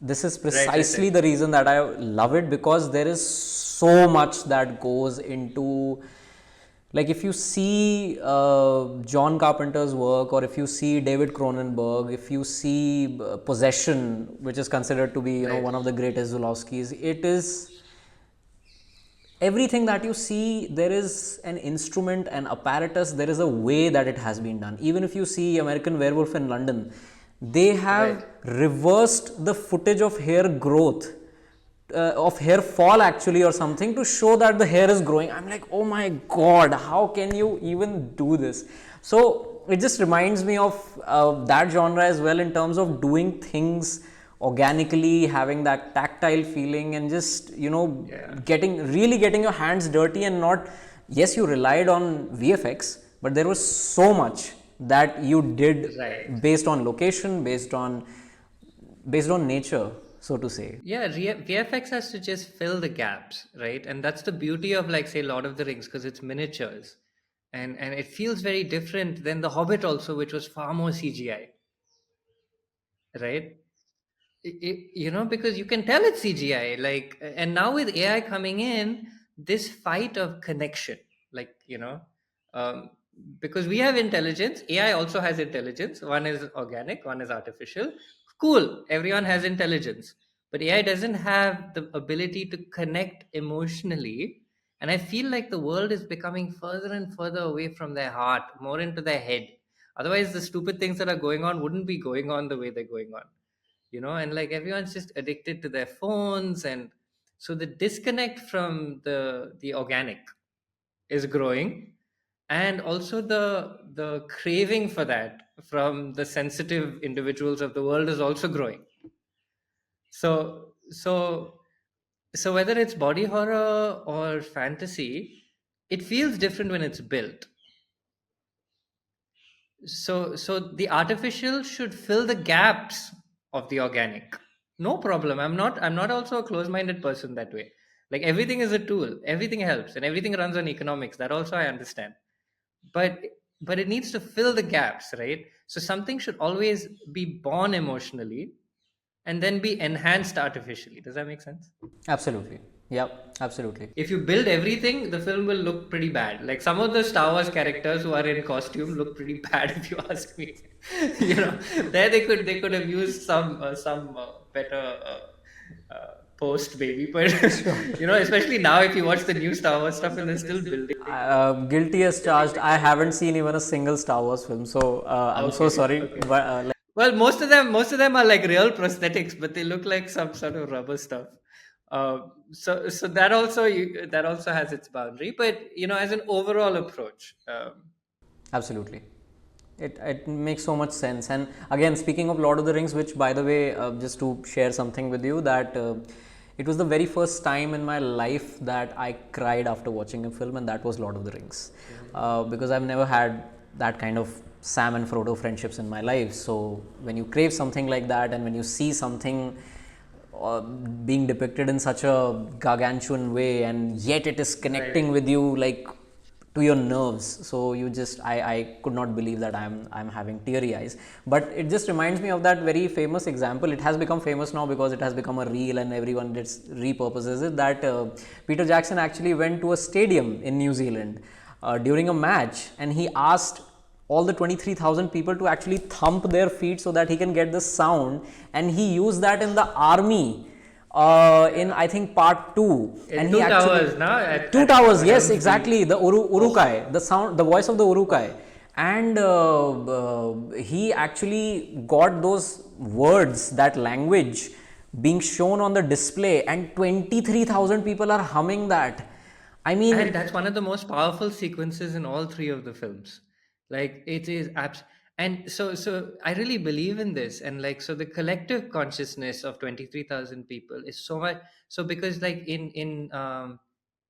This is Right, right, precisely right. the reason that I love it, because there is so much that goes into, like, if you see John Carpenter's work, or if you see David Cronenberg, if you see Possession, which is considered to be Right. one of the greatest Zulawskis, it is everything that you see. There is an instrument, an apparatus, there is a way that it has been done. Even if you see American Werewolf in London, They have Right. reversed the footage of hair growth, of hair fall actually, or something, to show that the hair is growing. I'm like, oh my god, how can you even do this? So it just reminds me of that genre as well, in terms of doing things organically, having that tactile feeling, and just, Yeah. getting your hands dirty, and not, yes, you relied on VFX, but there was so much that you did Right. based on location, based on nature, so to say. Yeah, VFX has to just fill the gaps, right? And that's the beauty of, like, say, Lord of the Rings, because it's miniatures, and it feels very different than The Hobbit also, which was far more CGI, right? Because you can tell it's CGI. Like, and now with AI coming in, this fight of connection, like, um, because we have intelligence, AI also has intelligence. One is organic, one is artificial. Cool, everyone has intelligence, but AI doesn't have the ability to connect emotionally. And I feel like the world is becoming further and further away from their heart, more into their head. Otherwise, the stupid things that are going on wouldn't be going on the way they're going on, and like everyone's just addicted to their phones. And so the disconnect from the organic is growing, and also the craving for that from the sensitive individuals of the world is also growing. So so so whether it's body horror or fantasy, it feels different when it's built. So the artificial should fill the gaps of the organic. No problem. I'm not also a closed-minded person that way. Like, everything is a tool, everything helps, and everything runs on economics. That also I understand. But but it needs to fill the gaps, right? So something should always be born emotionally and then be enhanced artificially. Does that make sense? Absolutely. Yeah, absolutely. If you build everything, the film will look pretty bad. Like, some of the Star Wars characters who are in costume look pretty bad, if you ask me. There they could have used some better post maybe, but especially now, if you watch the new Star Wars stuff and they're still building. Guilty as charged. I haven't seen even a single Star Wars film, so I'm so Okay, sorry. okay. But Well, most of them are like real prosthetics, but they look like some sort of rubber stuff. So that also has its boundary, but as an overall approach, absolutely, it makes so much sense. And again, speaking of Lord of the Rings, which, by the way, just to share something with you, that it was the very first time in my life that I cried after watching a film, and that was Lord of the Rings, because I've never had that kind of Sam and Frodo friendships in my life. So when you crave something like that, and when you see something being depicted in such a gargantuan way, and yet it is connecting right. with you, like, to your nerves, so you just, I could not believe that I'm having teary eyes. But it just reminds me of that very famous example. It has become famous now because it has become a reel and everyone just repurposes it, that Peter Jackson actually went to a stadium in New Zealand during a match, and he asked all the 23,000 people to actually thump their feet so that he can get the sound, and he used that in the army in, I think, part 2. In And he two actually, towers now at, two at towers, yes, Helm's Deep. exactly, the urukai, the sound, the voice of the urukai. And he actually got those words, that language, being shown on the display, and 23,000 people are humming that. I And mean, that's one of the most powerful sequences in all three of the films. Like, it is and so I really believe in this. And like, so the collective consciousness of 23,000 people is so much. So, because like in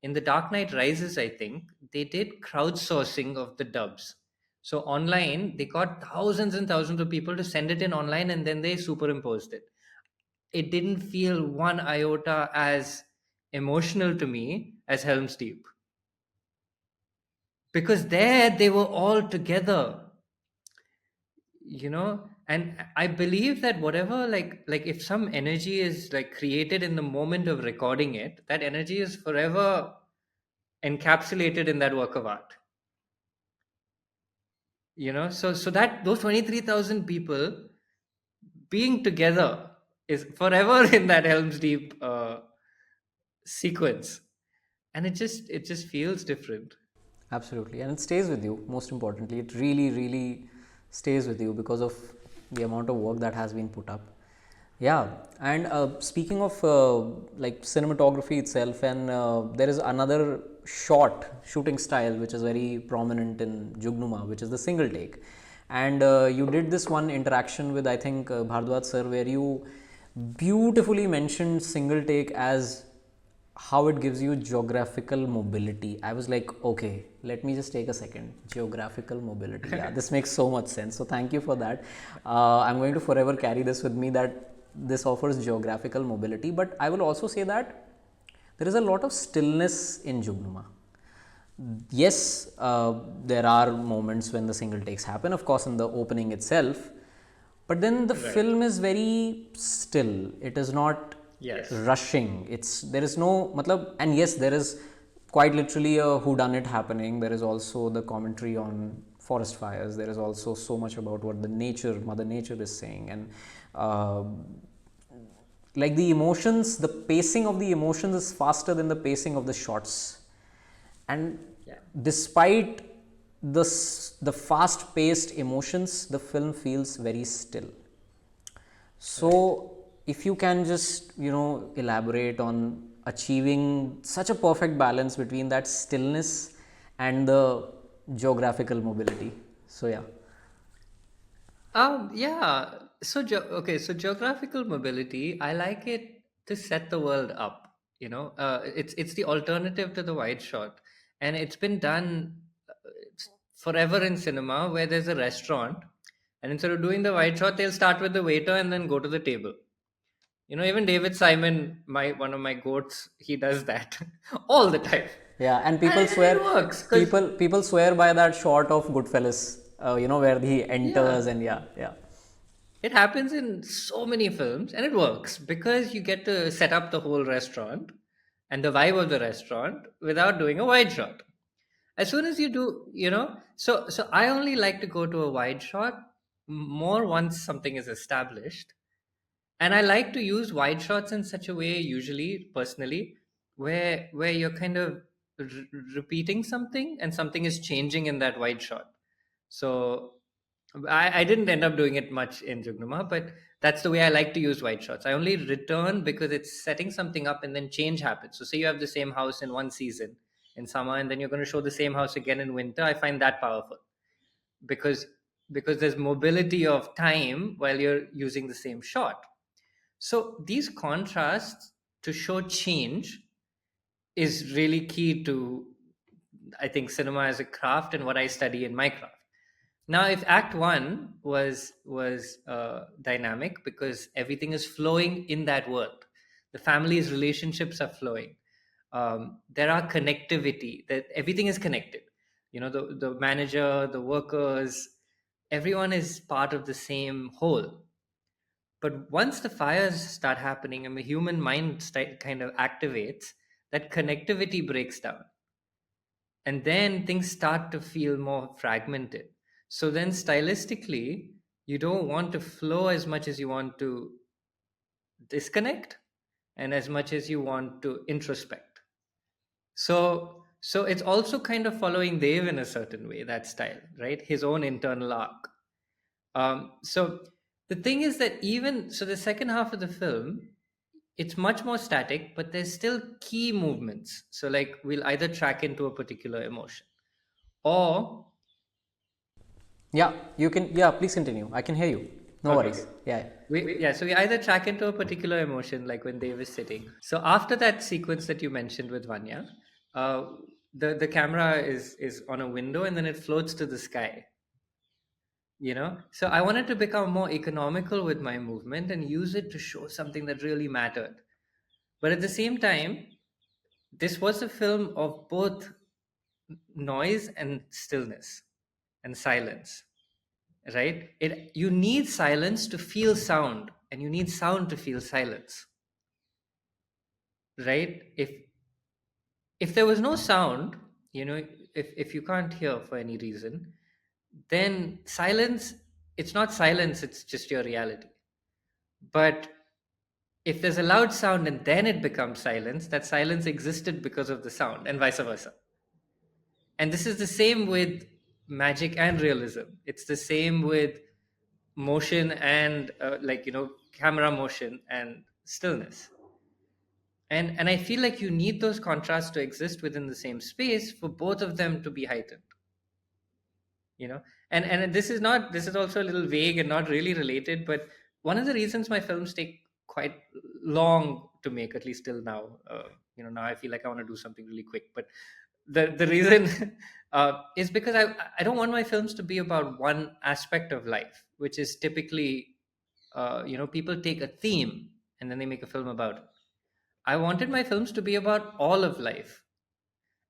the Dark Knight Rises, I think they did crowdsourcing of the dubs. So online, they got thousands and thousands of people to send it in online, and then they superimposed it. It didn't feel one iota as emotional to me as Helm's Deep, because there they were all together, and I believe that whatever, like if some energy is like created in the moment of recording it, that energy is forever encapsulated in that work of art. So that those 23,000 people being together is forever in that Helm's Deep sequence, and it just feels different. absolutely, and it stays with you. Most importantly, it really, really stays with you because of the amount of work that has been put up. Yeah, and speaking of like cinematography itself, and there is another shooting style which is very prominent in Jugnuma, which is the single take. And you did this one interaction with, I think, Bhardwaj sir, where you beautifully mentioned single take as how it gives you geographical mobility. I was like, okay, let me just take a second. Geographical mobility. Yeah, this makes so much sense. So thank you for that. I'm going to forever carry this with me, that this offers geographical mobility. But I will also say that there is a lot of stillness in Jugnuma. Yes, there are moments when the single takes happen, of course, in the opening itself. But then the film is very still. It is not Yes. rushing. There is no matlab, and yes, there is quite literally a whodunit happening. There is also the commentary on forest fires. There is also so much about what Mother Nature is saying, and like the emotions, the pacing of the emotions is faster than the pacing of the shots. And despite the fast paced emotions, the film feels very still. So if you can just, elaborate on achieving such a perfect balance between that stillness and the geographical mobility. So yeah. Yeah. So okay. So geographical mobility, I like it to set the world up. It's the alternative to the wide shot, and it's been done forever in cinema, where there's a restaurant, and instead of doing the wide shot, they'll start with the waiter and then go to the table. Even David Simon, one of my goats, he does that all the time. Yeah, and people And swear it works 'cause- people swear by that shot of Goodfellas, where he enters, yeah. and yeah. It happens in so many films, and it works because you get to set up the whole restaurant and the vibe of the restaurant without doing a wide shot. As soon as you do, so I only like to go to a wide shot more once something is established. And I like to use wide shots in such a way, usually personally, where you're kind of repeating something and something is changing in that wide shot. So I didn't end up doing it much in Jugnuma, but that's the way I like to use wide shots. I only return because it's setting something up and then change happens. So say you have the same house in one season in summer, and then you're going to show the same house again in winter. I find that powerful because there's mobility of time while you're using the same shot. So these contrasts to show change is really key to, I think, cinema as a craft and what I study in my craft. Now, if Act One was dynamic because everything is flowing in that world, the family's relationships are flowing. There are connectivity. That everything is connected. The manager, the workers, everyone is part of the same whole. But once the fires start happening and the human mind kind of activates, that connectivity breaks down. And then things start to feel more fragmented. So then, stylistically, you don't want to flow as much as you want to disconnect and as much as you want to introspect. So it's also kind of following Dave in a certain way, that style, right? His own internal arc. So the thing is that the second half of the film, it's much more static, but there's still key movements. So like we'll either track into a particular emotion, or Yeah, you can. Yeah, please continue. I can hear you. No okay, worries. Yeah. so we either track into a particular emotion, like when Dave is sitting. So after that sequence that you mentioned with Vanya, uh, the camera is on a window and then it floats to the sky. So I wanted to become more economical with my movement and use it to show something that really mattered. But at the same time, this was a film of both noise and stillness and silence, right? You need silence to feel sound, and you need sound to feel silence, right? If there was no sound, if you can't hear for any reason, then silence, it's not silence, it's just your reality. But if there's a loud sound and then it becomes silence, that silence existed because of the sound, and vice versa. And this is the same with magic and realism. It's the same with motion and camera motion and stillness. And I feel like you need those contrasts to exist within the same space for both of them to be heightened, you know. And this is also a little vague and not really related, but one of the reasons my films take quite long to make, at least till now, now I feel like I want to do something really quick, but the reason is because I don't want my films to be about one aspect of life, which is typically, people take a theme and then they make a film about it. I wanted my films to be about all of life,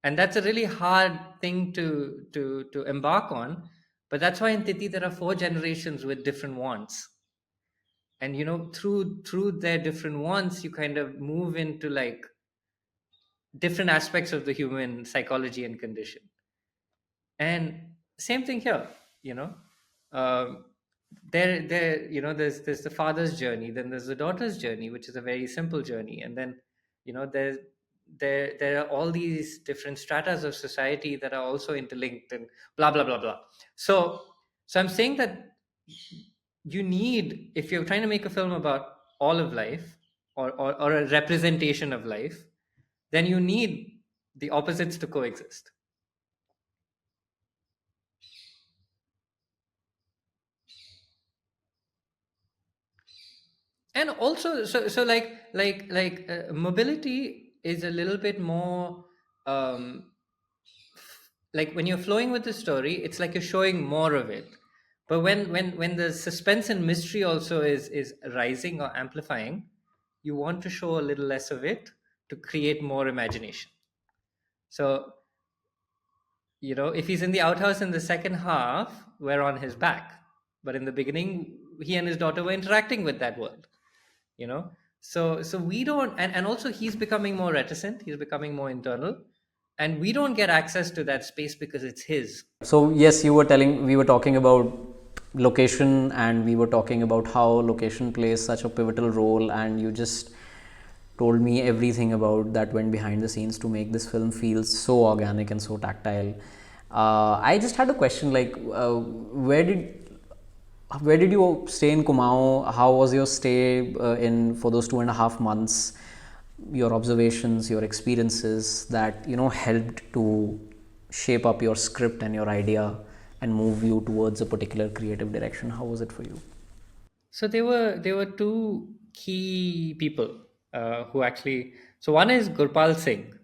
and that's a really hard thing to embark on. But that's why in Thithi there are four generations with different wants, and through their different wants, you kind of move into like different aspects of the human psychology and condition. And same thing here, you know. um, there's the father's journey, then there's the daughter's journey, which is a very simple journey, and then there are all these different stratas of society that are also interlinked, and blah blah blah blah. So I'm saying that you need, if you're trying to make a film about all of life, or a representation of life, then you need the opposites to coexist. And also, mobility is a little bit more, um like when you're flowing with the story, it's like you're showing more of it. But when the suspense and mystery also is rising or amplifying, you want to show a little less of it to create more imagination. So, if he's in the outhouse in the second half, we're on his back, but in the beginning, he and his daughter were interacting with that world, you know. So we don't, and also he's becoming more reticent, he's becoming more internal, and we don't get access to that space because it's his. So yes, we were talking about location, and we were talking about how location plays such a pivotal role, and you just told me everything about that went behind the scenes to make this film feel so organic and so tactile. I just had a question, like, where did you stay in Kumaon? How was your stay in for those 2.5 months? Your observations, your experiences that helped to shape up your script and your idea and move you towards a particular creative direction. How was it for you? So there were two key people who actually. So one is Gurpal Singh,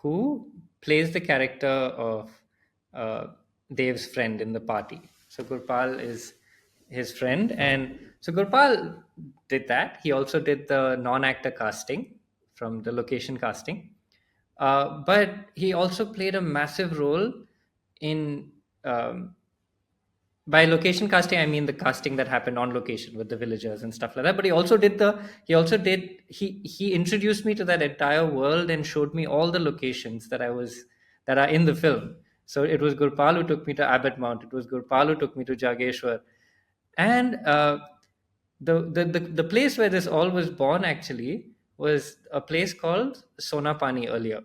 who plays the character of uh, Dev's friend in the party. So Gurpal is his friend, and so Gurpal did that. He also did the non-actor casting from the location casting, but he also played a massive role in. By location casting, I mean the casting that happened on location with the villagers and stuff like that. But he introduced me to that entire world and showed me all the locations that are in the film. So it was Gurpal who took me to Abbot Mount, it was Gurpal who took me to Jageshwar. And the place where this all was born actually was a place called Sonapani earlier,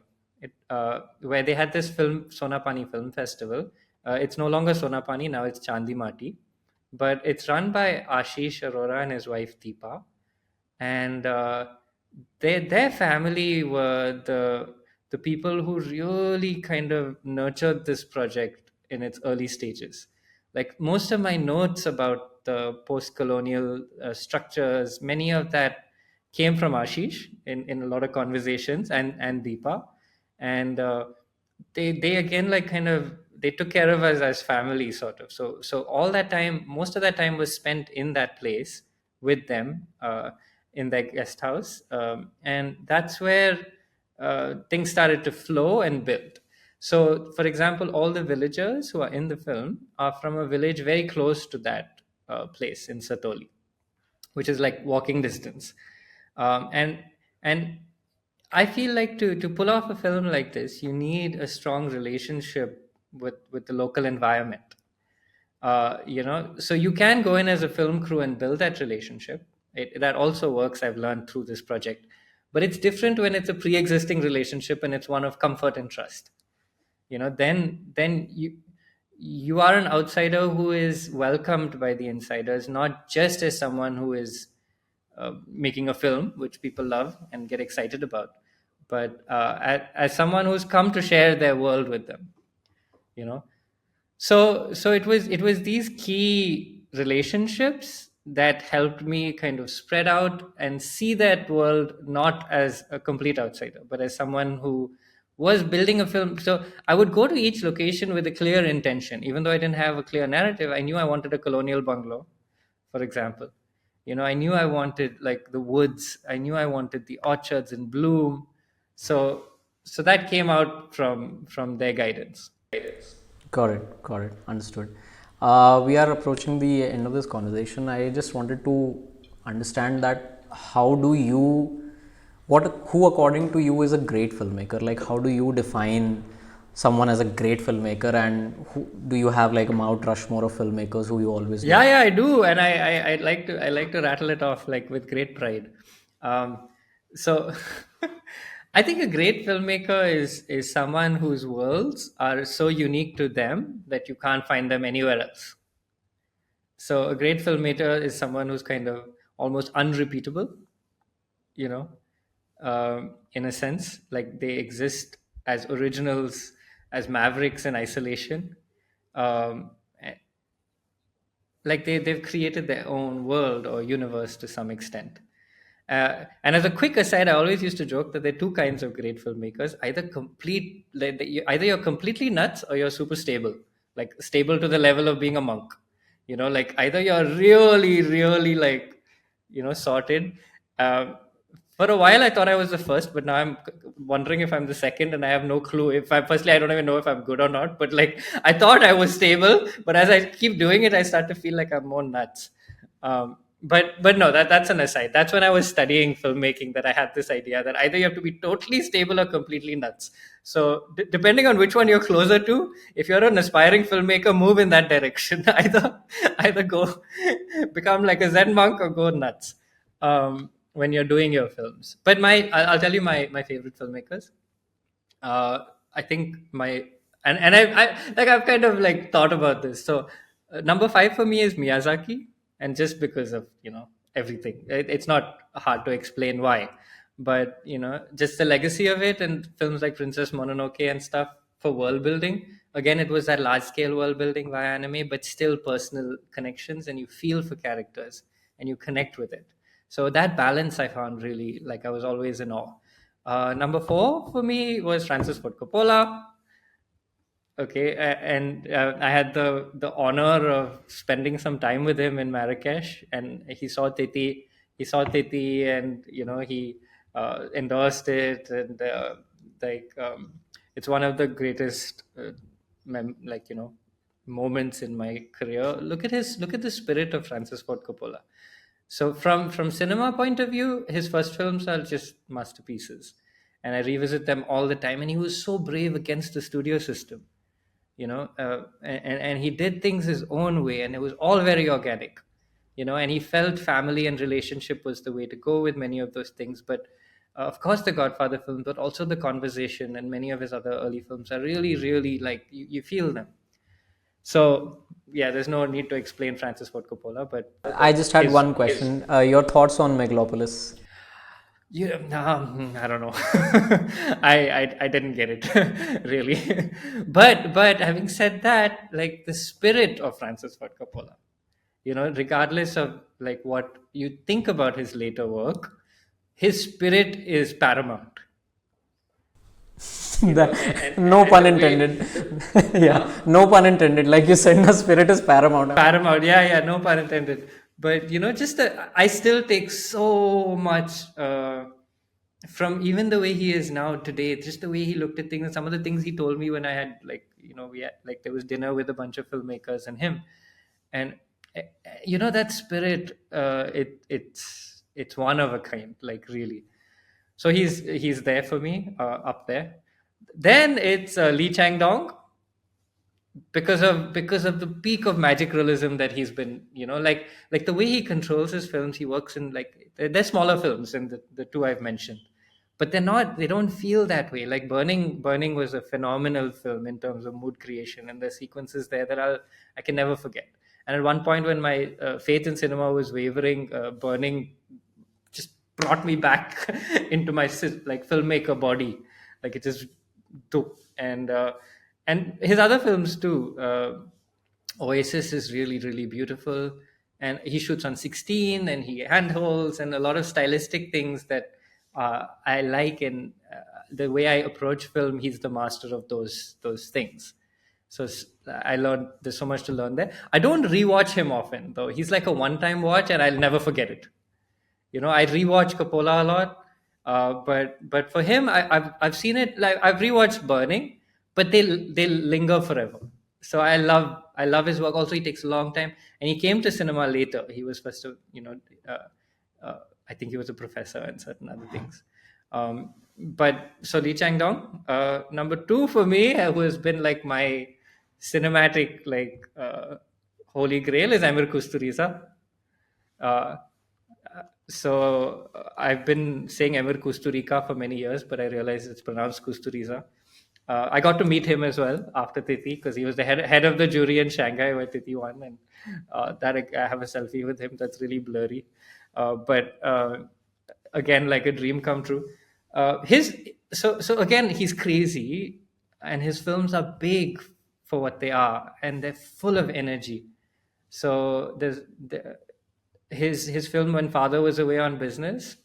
where they had this Sonapani Film Festival. It's no longer Sonapani, now it's Chandi Mati, but it's run by Ashish Arora and his wife Deepa. And their family were the people who really kind of nurtured this project in its early stages. Like most of my notes about the post-colonial structures, many of that came from Ashish in a lot of conversations, and Deepa. And they again, like, kind of, they took care of us as family, sort of. So all that time, most of that time was spent in that place with them, in their guest house, and that's where things started to flow and build. So, for example, all the villagers who are in the film are from a village very close to that place in Satoli, which is like walking distance. And I feel like to pull off a film like this, you need a strong relationship with the local environment. So you can go in as a film crew and build that relationship. That also works, I've learned through this project. But it's different when it's a pre-existing relationship and it's one of comfort and trust. Then you are an outsider who is welcomed by the insiders, not just as someone who is making a film, which people love and get excited about, but as someone who's come to share their world with them. You know, so it was these key relationships that helped me kind of spread out and see that world not as a complete outsider, but as someone who was building a film. So I would go to each location with a clear intention. Even though I didn't have a clear narrative, I knew I wanted a colonial bungalow, for example. I knew I wanted like the woods, I knew I wanted the orchards in bloom. So that came out from their guidance. Got it. Got it. Understood. We are approaching the end of this conversation. I just wanted to understand that how do you, who according to you is a great filmmaker? Like, how do you define someone as a great filmmaker, and who, do you have like a Mount Rushmore of filmmakers who you always look? Yeah, I do, and I like to rattle it off like with great pride. So, I think a great filmmaker is someone whose worlds are so unique to them that you can't find them anywhere else. So, a great filmmaker is someone who's kind of almost unrepeatable. You know, in a sense, like they exist as originals, as mavericks in isolation. Um, like they've created their own world or universe to some extent. And as a quick aside, I always used to joke that there are two kinds of great filmmakers: either you're completely nuts or you're super stable, like stable to the level of being a monk. Like either you're really really like sorted. um, for a while, I thought I was the first, but now I'm wondering if I'm the second, and I have no clue. Firstly, I don't even know if I'm good or not. But like, I thought I was stable, but as I keep doing it, I start to feel like I'm more nuts. But no, that's an aside. That's when I was studying filmmaking that I had this idea that either you have to be totally stable or completely nuts. So depending on which one you're closer to, if you're an aspiring filmmaker, move in that direction. Either go become like a Zen monk or go nuts. When you're doing your films. But I'll tell you my favorite filmmakers. I think I've kind of like thought about this. So number 5 for me is Miyazaki, and just because of everything, it's not hard to explain why, but just the legacy of it and films like Princess Mononoke and stuff for world building. Again, it was that large scale world building via anime, but still personal connections, and you feel for characters and you connect with it. So that balance I found really, like, I was always in awe. Number 4 for me was Francis Ford Coppola. Okay, and I had the honor of spending some time with him in Marrakesh, and he saw Thithi. He saw Thithi, and he endorsed it, and it's one of the greatest moments in my career. Look at the spirit of Francis Ford Coppola. So from cinema point of view, his first films are just masterpieces, and I revisit them all the time. And he was so brave against the studio system, and he did things his own way, and it was all very organic, and he felt family and relationship was the way to go with many of those things. But of course, the Godfather film, but also The Conversation and many of his other early films are really, really like you feel them. So yeah, there's no need to explain Francis Ford Coppola, but I just had one question. Your thoughts on Megalopolis? I don't know. I didn't get it really, but having said that, like the spirit of Francis Ford Coppola, regardless of like what you think about his later work, his spirit is paramount. No pun intended. Yeah, no pun intended. Like you said, the spirit is paramount. Paramount, yeah, no pun intended. But I still take so much from even the way he is now today, just the way he looked at things, and some of the things he told me when I had we had like there was dinner with a bunch of filmmakers and him, and that spirit, it's one of a kind, like really. So he's there for me, up there. Then it's Lee Chang Dong, because of the peak of magic realism that he's been, like the way he controls his films. He works in like they're smaller films than the two I've mentioned, but they don't feel that way. Like Burning was a phenomenal film in terms of mood creation, and the sequences there that I can never forget. And at one point when my faith in cinema was wavering, Burning just brought me back into my like filmmaker body. Like it just took. And his other films too, Oasis is really, really beautiful, and he shoots on 16, and he handholds, and a lot of stylistic things that I like. And the way I approach film, he's the master of those things. So I learned, there's so much to learn there. I don't rewatch him often though. He's like a one-time watch, and I'll never forget it. I rewatch Coppola a lot, but for him, I've seen it. Like I've rewatched Burning, but they linger forever. So I love his work. Also, he takes a long time, and he came to cinema later. He was first, I think he was a professor and certain other things. But so Lee Chang-dong, number two for me, who has been like my cinematic holy grail, is Amir Kusturica. Uh, I've been saying Emir Kusturica for many years, but I realized it's pronounced Kusturica. I got to meet him as well after Thithi, because he was the head of the jury in Shanghai where Thithi won, and that I have a selfie with him that's really blurry. But again, like a dream come true. So again, he's crazy, and his films are big for what they are, and they're full of energy. So his film When Father Was Away on Business,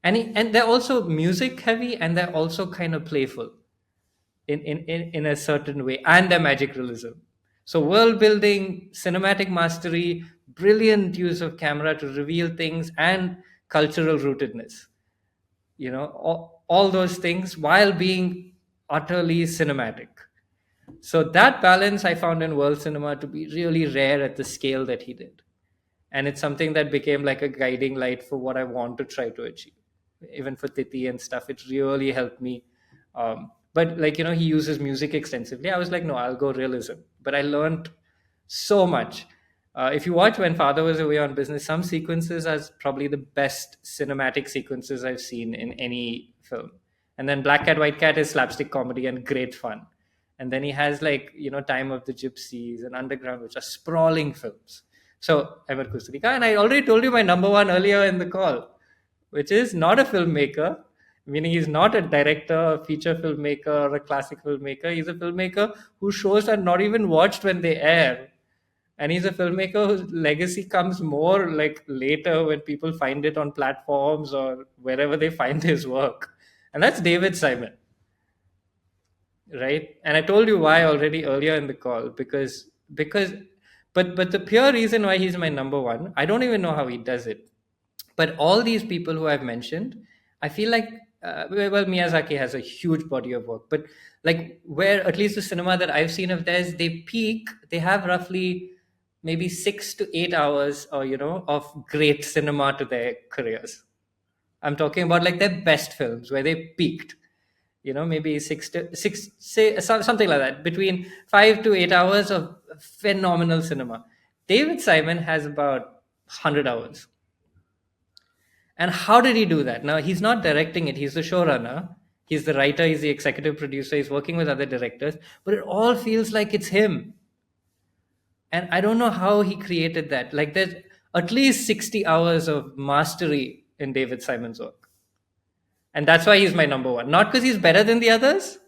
and they're also music heavy, and they're also kind of playful in a certain way, and they're magic realism. So world building, cinematic mastery, brilliant use of camera to reveal things, and cultural rootedness. All those things while being utterly cinematic. So that balance I found in world cinema to be really rare at the scale that he did. And it's something that became like a guiding light for what I want to try to achieve. Even for Thithi and stuff, it really helped me. But he uses music extensively. I was like, no, I'll go realism. But I learned so much. If you watch When Father Was Away on Business, some sequences are probably the best cinematic sequences I've seen in any film. And then Black Cat, White Cat is slapstick comedy and great fun. And then he has Time of the Gypsies and Underground, which are sprawling films. So Emir Kusturica, and I already told you my number one earlier in the call, which is not a filmmaker, meaning he's not a director, a feature filmmaker, or a classic filmmaker. He's a filmmaker whose shows are not even watched when they air. And he's a filmmaker whose legacy comes more like later when people find it on platforms or wherever they find his work. And that's David Simon. Right? And I told you why already earlier in the call, because but the pure reason why he's my number one, I don't even know how he does it. But all these people who I've mentioned, I feel like, well, Miyazaki has a huge body of work, but like where at least the cinema that I've seen of theirs, they have roughly maybe 6 to 8 hours, or of great cinema to their careers. I'm talking about like their best films where they peaked. Maybe something like that, between 5 to 8 hours of phenomenal cinema. David Simon has about 100 hours. And how did he do that? Now, he's not directing it. He's the showrunner. He's the writer. He's the executive producer. He's working with other directors. But it all feels like it's him. And I don't know how he created that. Like there's at least 60 hours of mastery in David Simon's work. And that's why he's my number one. Not because he's better than the others,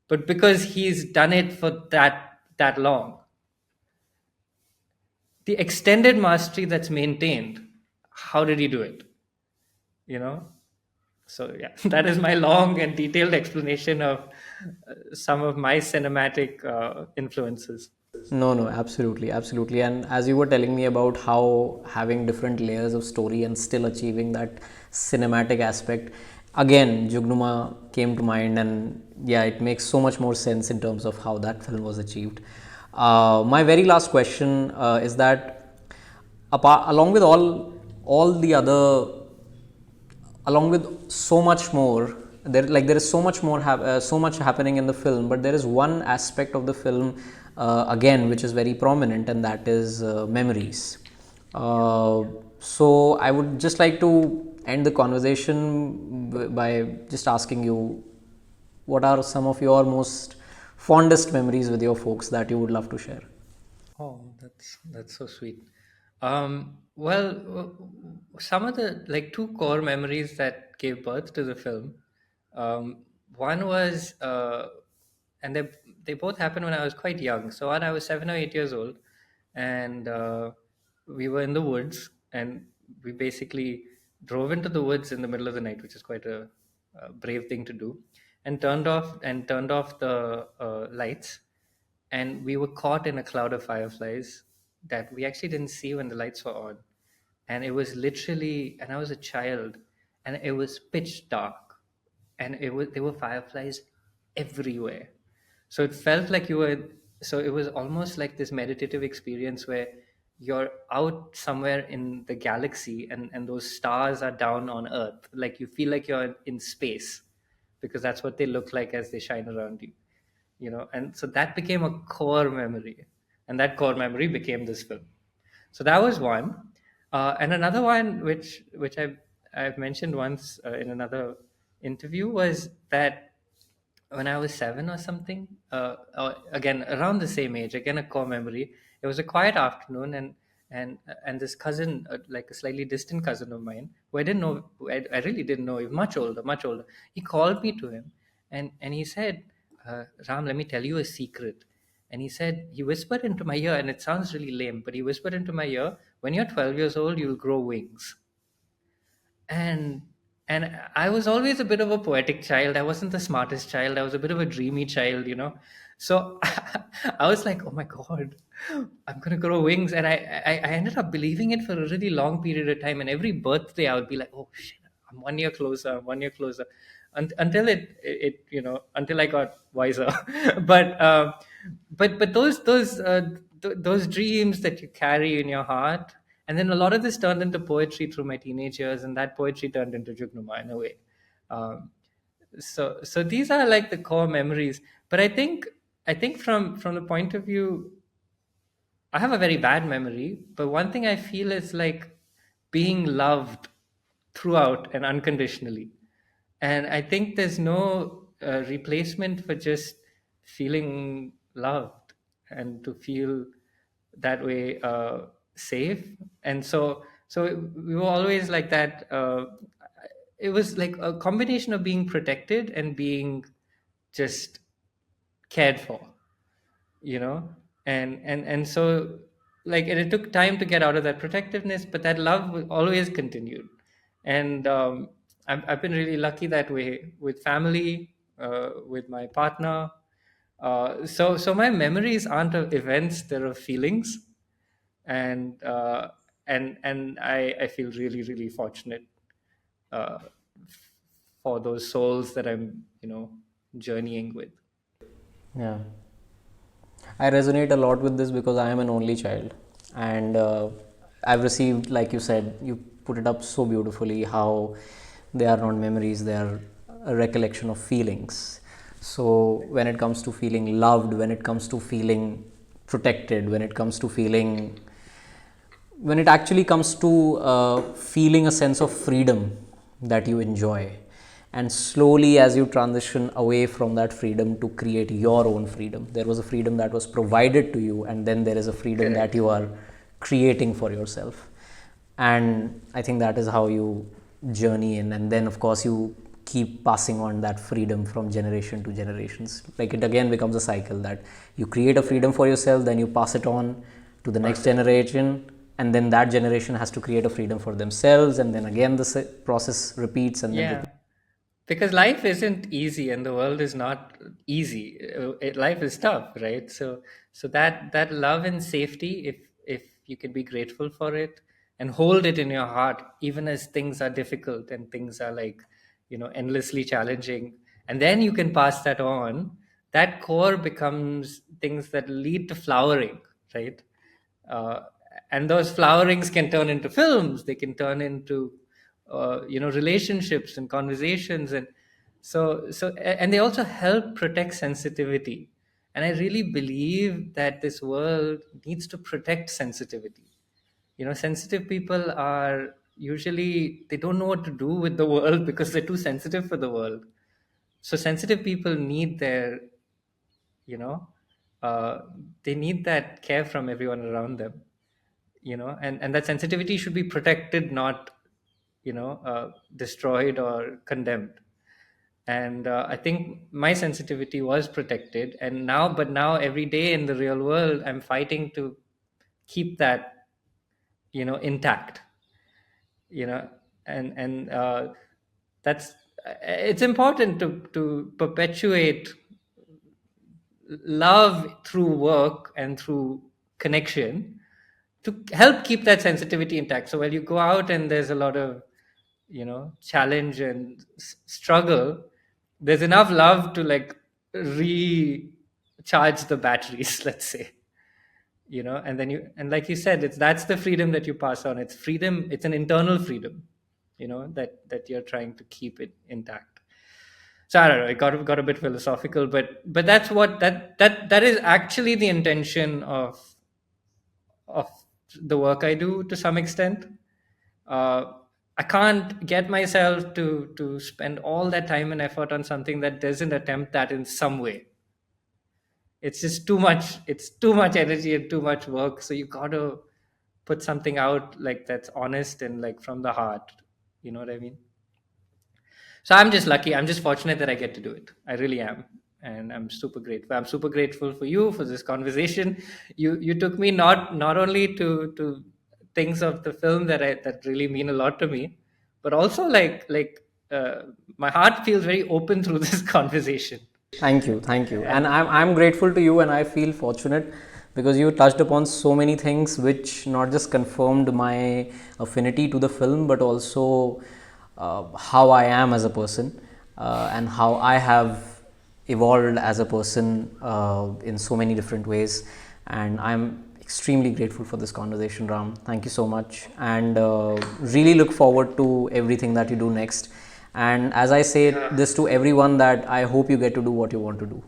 but because he's done it for that long. The extended mastery that's maintained, how did he do it? So yeah, that is my long and detailed explanation of some of my cinematic influences. No, absolutely. And as you were telling me about how having different layers of story and still achieving that cinematic aspect, again, Jugnuma came to mind, and yeah, it makes so much more sense in terms of how that film was achieved. My very last question is that, along with all the other, along with so much more, there is so much more so much happening in the film, but there is one aspect of the film again which is very prominent, and that is memories. So I would just like to end the conversation by just asking you, what are some of your most fondest memories with your folks that you would love to share? Oh, that's so sweet. Well, some of the like two core memories that gave birth to the film. One was, and they both happened when I was quite young. So when I was 7 or 8 years old, and we were in the woods, and we basically drove into the woods in the middle of the night, which is quite a brave thing to do, and turned off the lights, and we were caught in a cloud of fireflies that we actually didn't see when the lights were on. And it was literally, and I was a child, and it was pitch dark, and there were fireflies everywhere. So it felt like you were, so it was almost like this meditative experience where you're out somewhere in the galaxy, and those stars are down on earth, like you feel like you're in space, because that's what they look like as they shine around you, and so that became a core memory, and that core memory became this film. So that was one. And another one, which I've mentioned once in another interview, was that when I was 7 or something, again around the same age, again a core memory. It was a quiet afternoon, and this cousin, like a slightly distant cousin of mine, who I didn't know, I really didn't know, he was much older, much older. He called me to him, and he said, "Ram, let me tell you a secret." And he said, he whispered into my ear, and it sounds really lame, but he whispered into my ear, "When you're 12 years old, you'll grow wings." And and I was always a bit of a poetic child. I wasn't the smartest child. I was a bit of a dreamy child. So I was like, oh my god, I'm gonna grow wings. And I ended up believing it for a really long period of time. And every birthday I would be like, oh shit, I'm 1 year closer, I'm 1 year closer. Until until I got wiser. but but those dreams that you carry in your heart, and then a lot of this turned into poetry through my teenage years, and that poetry turned into Jugnuma in a way. Um, so these are like the core memories. But I think from the point of view, I have a very bad memory, but one thing I feel is like being loved throughout and unconditionally. And I think there's no replacement for just feeling loved and to feel that way safe. And so we were always like that. It was like a combination of being protected and being just cared for, you know and so, like, and it took time to get out of that protectiveness, but that love always continued. And I've been really lucky that way with family, with my partner. So my memories aren't of events, they're of feelings. And I feel really, really fortunate uh, for those souls that I'm journeying with. Yeah. I resonate a lot with this because I am an only child, and I've received, like you said, you put it up so beautifully, how they are not memories, they are a recollection of feelings. So when it comes to feeling loved, when it comes to feeling protected, when it actually comes to feeling a sense of freedom that you enjoy, and slowly as you transition away from that freedom to create your own freedom, there was a freedom that was provided to you, and then there is a freedom that Correct. you are creating for yourself. And I think that is how you journey in, and then of course you keep passing on that freedom from generation to generations. Like, it again becomes a cycle that you create a freedom for yourself, then you pass it on to the next Perfect. generation, and then that generation has to create a freedom for themselves, and then again the process repeats and then Yeah. repeats. Because life isn't easy, and the world is not easy. Life is tough, right? So that love and safety, if you can be grateful for it and hold it in your heart, even as things are difficult and things are like, endlessly challenging, and then you can pass that on. That core becomes things that lead to flowering, right? uh, and those flowerings can turn into films, they can turn into relationships and conversations. And and they also help protect sensitivity. And I really believe that this world needs to protect sensitivity. Sensitive people are usually they don't know what to do with the world because they're too sensitive for the world. So sensitive people need their, you know, uh, they need that care from everyone around them, and that sensitivity should be protected, not, destroyed or condemned. And I think my sensitivity was protected, and now every day in the real world I'm fighting to keep that, intact, you know and that's it's important to perpetuate love through work and through connection, to help keep that sensitivity intact. So when you go out and there's a lot of, challenge and struggle, there's enough love to like recharge the batteries, let's say. And then and like you said, that's the freedom that you pass on. It's freedom, it's an internal freedom, that you're trying to keep it intact. So I don't know, it got a bit philosophical, but that's what that is actually the intention of the work I do, to some extent. uh, I can't get myself to spend all that time and effort on something that doesn't attempt that in some way. It's just too much. It's too much energy and too much work. So you got to put something out like that's honest and like from the heart. You know what I mean? So I'm just lucky. I'm just fortunate that I get to do it. I really am. And I'm super grateful. I'm super grateful for you, for this conversation. You took me not only to things of the film that really mean a lot to me, but also uh, my heart feels very open through this conversation. Thank you, thank you. And And I'm grateful to you, and I feel fortunate because you touched upon so many things which not just confirmed my affinity to the film, but also how I am as a person, and how I have evolved as a person in so many different ways. And I'm extremely grateful for this conversation, Ram. Thank you so much, and really look forward to everything that you do next. And as I say this to everyone, that I hope you get to do what you want to do.